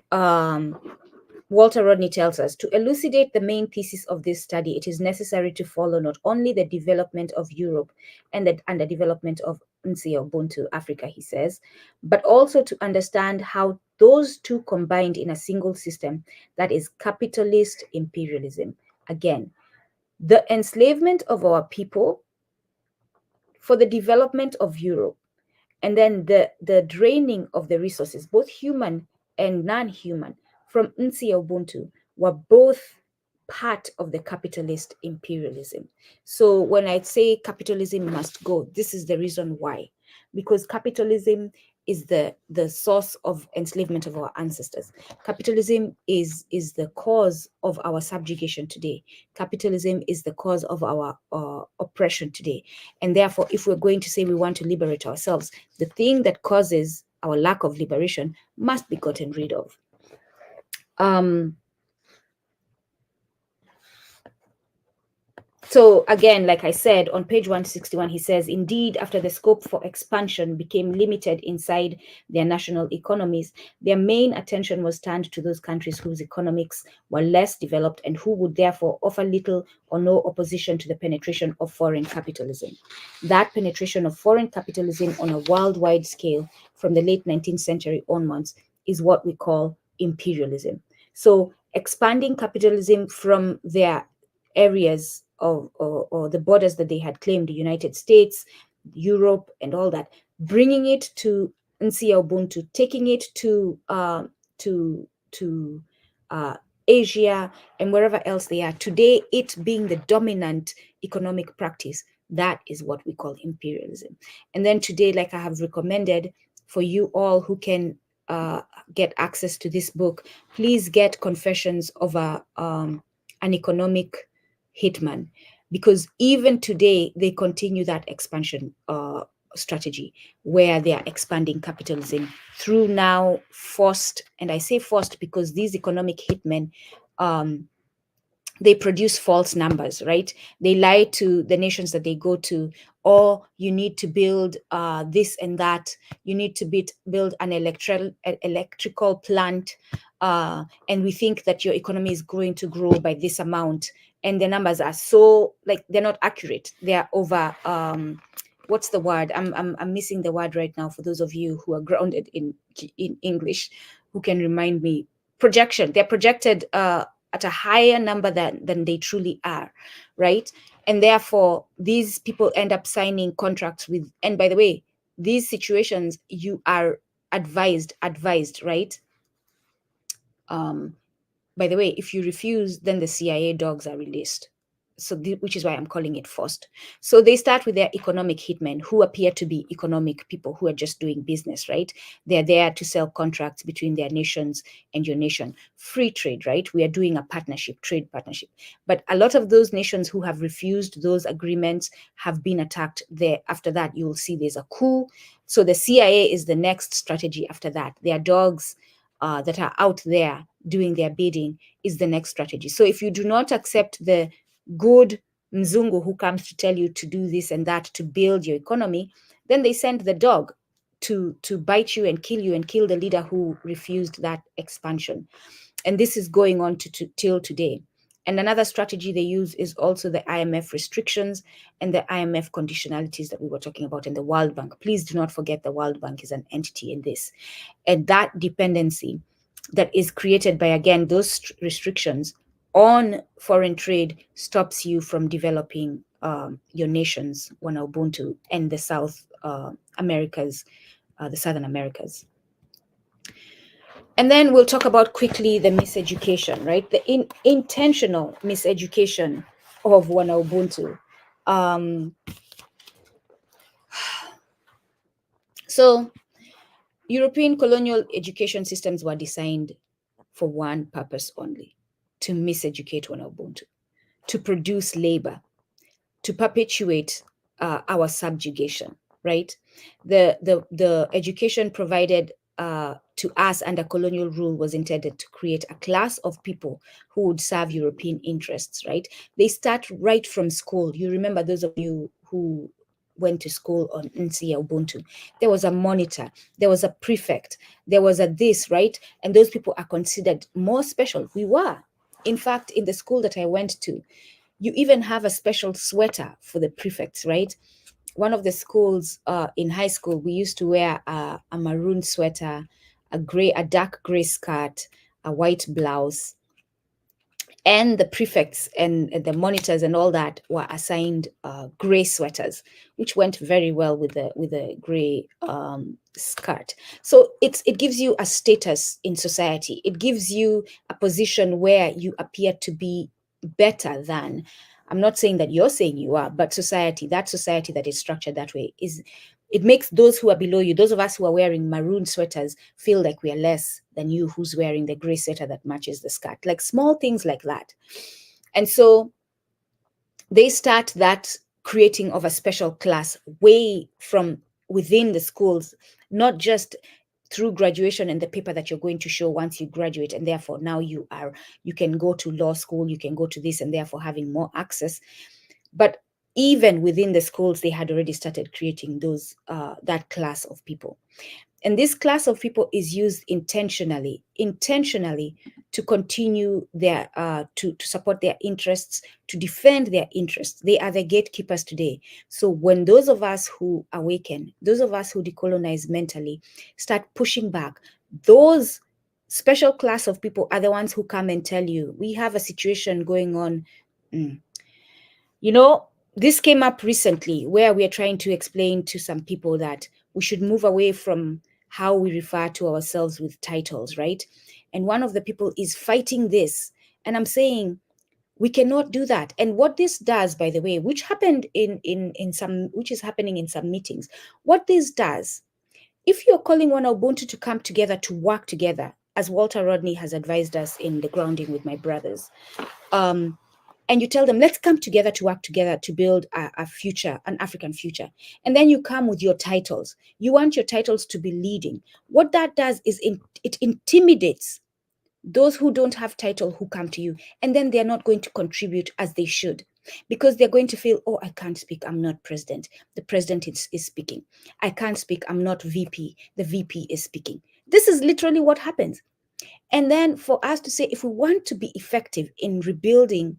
S1: Walter Rodney tells us, to elucidate the main thesis of this study, it is necessary to follow not only the development of Europe and the underdevelopment of Ubuntu Africa, he says, but also to understand how those two combined in a single system that is capitalist imperialism. Again, the enslavement of our people for the development of Europe, and then the draining of the resources, both human and non-human, from Ubuntu were both part of the capitalist imperialism. So when I say capitalism must go, this is the reason why. Because capitalism is the source of enslavement of our ancestors. Capitalism is the cause of our subjugation today. Capitalism is the cause of our oppression today. And therefore, if we're going to say we want to liberate ourselves, the thing that causes our lack of liberation must be gotten rid of. So again, like I said, on page 161, he says, indeed, after the scope for expansion became limited inside their national economies, their main attention was turned to those countries whose economics were less developed and who would therefore offer little or no opposition to the penetration of foreign capitalism. That penetration of foreign capitalism on a worldwide scale from the late 19th century onwards is what we call imperialism. So expanding capitalism from their areas or the borders that they had claimed, the United States, Europe, and all that, bringing it to Ubuntu, taking it to Asia and wherever else they are. Today, it being the dominant economic practice, that is what we call imperialism. And then today, like I have recommended for you all who can get access to this book, please get Confessions of an Economic Hitman, because even today they continue that expansion strategy where they are expanding capitalism through now forced, and I say forced because these economic hitmen, they produce false numbers, right? They lie to the nations that they go to, or you need to build this and that. You need to build an electrical plant, and we think that your economy is going to grow by this amount. And the numbers are so, like, they're not accurate. They are over, what's the word? I'm missing the word right now for those of you who are grounded in English, who can remind me. Projection. They're projected at a higher number than they truly are, right? And therefore, these people end up signing contracts with, and by the way, these situations, you are advised, right? By the way, if you refuse, then the CIA dogs are released. So which is why I'm calling it forced. So they start with their economic hitmen, who appear to be economic people who are just doing business, right? They're there to sell contracts between their nations and your nation. Free trade, right? We are doing a partnership, trade partnership. But a lot of those nations who have refused those agreements have been attacked there. After that, you'll see there's a coup. So the CIA is the next strategy after that. They are dogs that are out there doing their bidding is the next strategy. So if you do not accept the good Mzungu who comes to tell you to do this and that to build your economy, then they send the dog to bite you and kill the leader who refused that expansion. And this is going on till today. And another strategy they use is also the IMF restrictions and the IMF conditionalities that we were talking about, in the World Bank. Please do not forget the World Bank is an entity in this. And that dependency that is created by, again, those restrictions on foreign trade stops you from developing your nations, WanaUbuntu, and the South Americas, the Southern Americas. And then we'll talk about quickly the miseducation, right? The intentional miseducation of WanaUbuntu. So European colonial education systems were designed for one purpose only: to miseducate WanaUbuntu, to produce labor, to perpetuate our subjugation, right? The education provided to us under colonial rule was intended to create a class of people who would serve European interests, right? They start right from school. You remember, those of you who went to school on Ubuntu, there was a monitor, there was a prefect, there was a this, right? And those people are considered more special. We were. In fact, in the school that I went to, you even have a special sweater for the prefects, right? One of the schools in high school, we used to wear a maroon sweater, a dark gray skirt, a white blouse, and the prefects and the monitors and all that were assigned gray sweaters, which went very well with the gray skirt. So it gives you a status in society. It gives you a position where you appear to be better than. I'm not saying that you're saying you are, but society, that society that is structured that way, it makes those who are below you, those of us who are wearing maroon sweaters, feel like we are less than you who's wearing the gray sweater that matches the skirt. Like small things like that. And so they start that creating of a special class way from within the schools, not just through graduation and the paper that you're going to show once you graduate, and therefore now you can go to law school, you can go to this, and therefore having more access. But even within the schools, they had already started creating those that class of people. And this class of people is used intentionally to continue their, to support their interests, to defend their interests. They are the gatekeepers today. So when those of us who awaken, those of us who decolonize mentally, start pushing back, those special class of people are the ones who come and tell you, we have a situation going on. You know, this came up recently where we are trying to explain to some people that we should move away from how we refer to ourselves with titles, right? And one of the people is fighting this. And I'm saying, we cannot do that. And what this does, by the way, which happened which is happening in some meetings, what this does, if you're calling WanaUbuntu to come together, to work together, as Walter Rodney has advised us in the Grounding with My Brothers, and you tell them, let's come together to work together to build a future, an African future. And then you come with your titles. You want your titles to be leading. What that does is it intimidates those who don't have title who come to you. And then they're not going to contribute as they should, because they're going to feel, oh, I can't speak, I'm not president. The president is speaking. I can't speak, I'm not VP. The VP is speaking. This is literally what happens. And then for us to say, if we want to be effective in rebuilding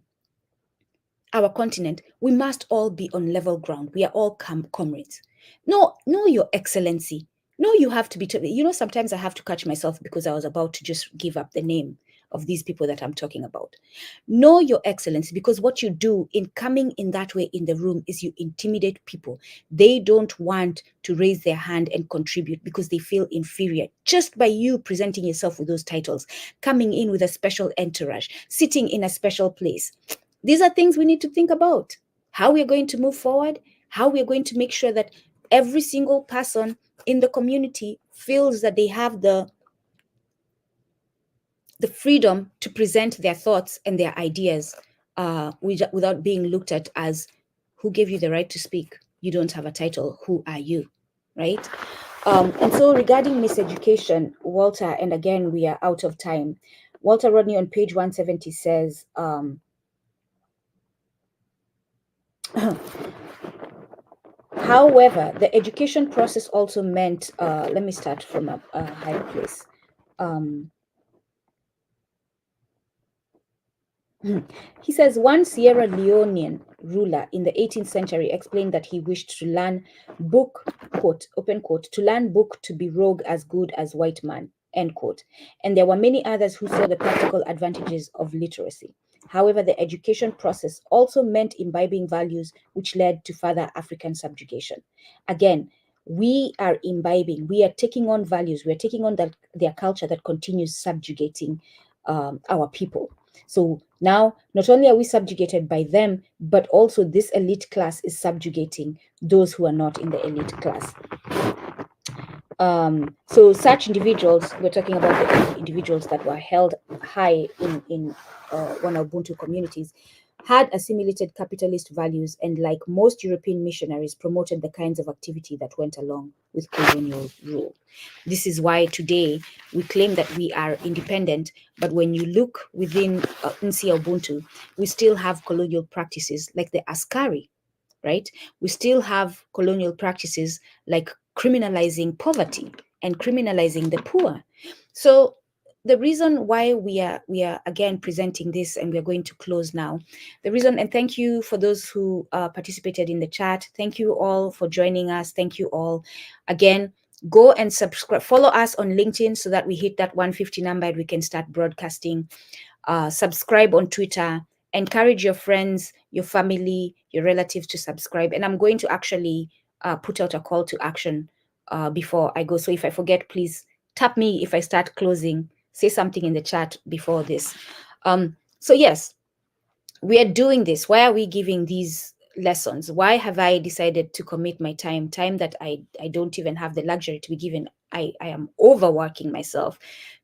S1: our continent, we must all be on level ground. We are all comrades. No, Your Excellency. No, you have to be, sometimes I have to catch myself because I was about to just give up the name of these people that I'm talking about. No, Your Excellency, because what you do in coming in that way in the room is you intimidate people. They don't want to raise their hand and contribute because they feel inferior. Just by you presenting yourself with those titles, coming in with a special entourage, sitting in a special place. These are things we need to think about. How we are going to move forward, how we are going to make sure that every single person in the community feels that they have the freedom to present their thoughts and their ideas without being looked at as, who gave you the right to speak? You don't have a title. Who are you? Right? And so regarding miseducation, Walter, and again, we are out of time. Walter Rodney on page 170 says, however, the education process also meant, let me start from a higher place. He says one Sierra Leonean ruler in the 18th century explained that he wished to learn book, quote, open quote, to learn book to be rogue as good as white man, end quote. And there were many others who saw the practical advantages of literacy. However, the education process also meant imbibing values which led to further African subjugation. Again, we are imbibing, we are taking on values, we are taking on their culture that continues subjugating our people. So now, not only are we subjugated by them, but also this elite class is subjugating those who are not in the elite class. So such individuals, we're talking about the individuals that were held high in WanaUbuntu communities, had assimilated capitalist values and, like most European missionaries, promoted the kinds of activity that went along with colonial rule. This is why today we claim that we are independent, but when you look within Ubuntu, we still have colonial practices like the Askari, right? We still have colonial practices like criminalizing poverty and criminalizing the poor. So the reason why we are again presenting this, and we are going to close now, the reason, and thank you for those who participated in the chat. Thank you all for joining us. Thank you all. Again, go and subscribe, follow us on LinkedIn so that we hit that 150 number and we can start broadcasting. Subscribe on Twitter. Encourage your friends, your family, your relatives to subscribe. And I'm going to actually put out a call to action before I go. So if I forget, please tap me if I start closing. Say something in the chat before this. So yes, we are doing this. Why are we giving these lessons? Why have I decided to commit my time that I don't even have the luxury to be given? I am overworking myself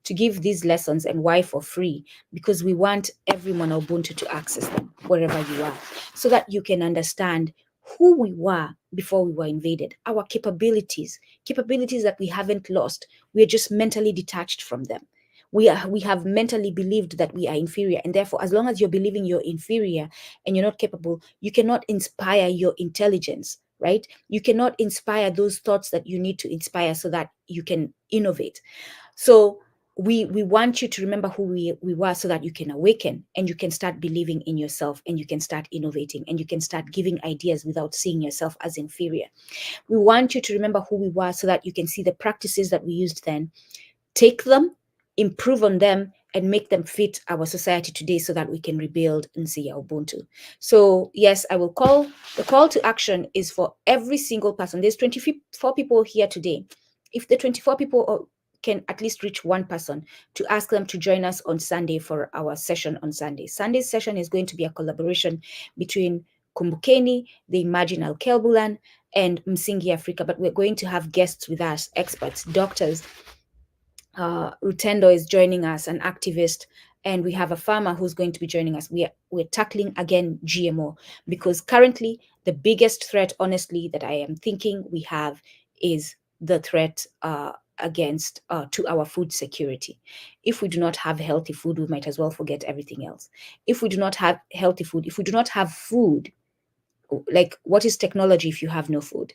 S1: to give these lessons, and why for free? Because we want every WanaUbuntu to access them wherever you are, so that you can understand who we were before we were invaded, our capabilities that we haven't lost. We are just mentally detached from them. We have mentally believed that we are inferior, and therefore, as long as you're believing you're inferior and you're not capable, you cannot inspire your intelligence, right? You cannot inspire those thoughts that you need to inspire so that you can innovate. So we want you to remember who we were, so that you can awaken and you can start believing in yourself, and you can start innovating, and you can start giving ideas without seeing yourself as inferior. We want you to remember who we were, so that you can see the practices that we used then, take them, improve on them, and make them fit our society today, so that we can rebuild and see our Ubuntu. So yes, I will call, the call to action is for every single person. There's 24 people here today. If the 24 people can at least reach one person, to ask them to join us on Sunday for our session on Sunday. Sunday's session is going to be a collaboration between Kumbukeni, the Marginal Kelbulan, and Msingi Africa, but we're going to have guests with us, experts, doctors. Rutendo is joining us, an activist, and we have a farmer who's going to be joining us. We're tackling again GMO, because currently the biggest threat, honestly, that I am thinking we have is the threat against to our food security. If we do not have healthy food, we might as well forget everything else. If we do not have healthy food, if we do not have food, like, what is technology if you have no food?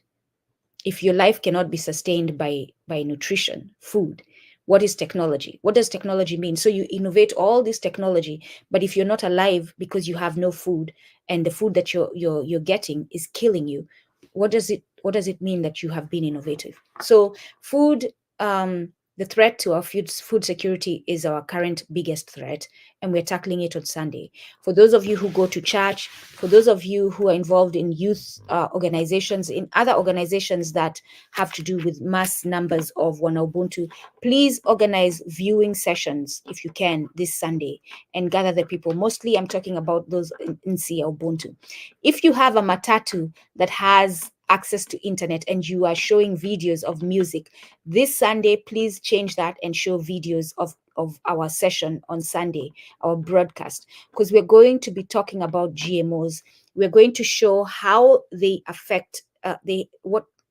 S1: If your life cannot be sustained by nutrition, food, what is technology? What does technology mean? So you innovate all this technology, but if you're not alive because you have no food, and the food that you're getting is killing you, what does it mean that you have been innovative? So food, the threat to our food security is our current biggest threat, and we're tackling it on Sunday. For those of you who go to church, for those of you who are involved in youth organizations, in other organizations that have to do with mass numbers of WanaUbuntu, please organize viewing sessions if you can this Sunday and gather the people. Mostly I'm talking about those in Ubuntu. If you have a matatu that has access to internet and you are showing videos of music, this Sunday, please change that and show videos of our session on Sunday, our broadcast, because we're going to be talking about GMOs. We're going to show how they affect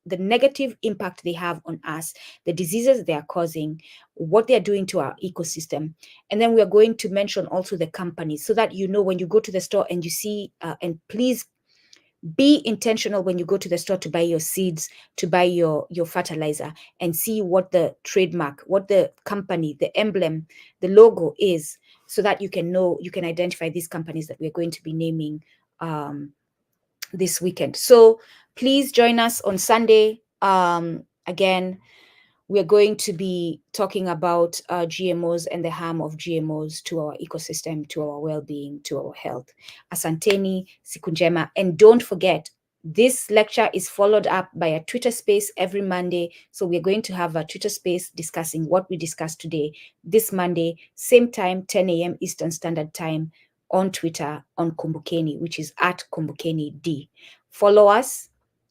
S1: the negative impact they have on us, the diseases they are causing, what they are doing to our ecosystem. And then we are going to mention also the companies, so that you know when you go to the store and you see, and please be intentional when you go to the store to buy your seeds, to buy your fertilizer, and see what the trademark, what the company, the emblem, the logo is, so that you can know, you can identify these companies that we're going to be naming this weekend. So please join us on Sunday. Again, we're going to be talking about GMOs and the harm of GMOs to our ecosystem, to our well-being, to our health. Asanteni, siku njema. And don't forget, this lecture is followed up by a Twitter space every Monday. So we're going to have a Twitter space discussing what we discussed today, this Monday, same time, 10 a.m. Eastern Standard Time, on Twitter, on Kumbukeni, which is at KumbukeniD. Follow us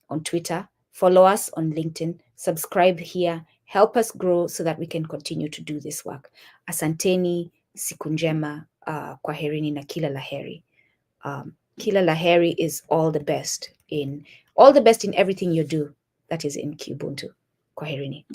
S1: on Twitter, follow us on LinkedIn, subscribe here, help us grow so that we can continue to do this work. Asanteni, siku njema, kwaherini na kila laheri. Kila laheri is all the best in everything you do that is in Ubuntu. Kwaherini.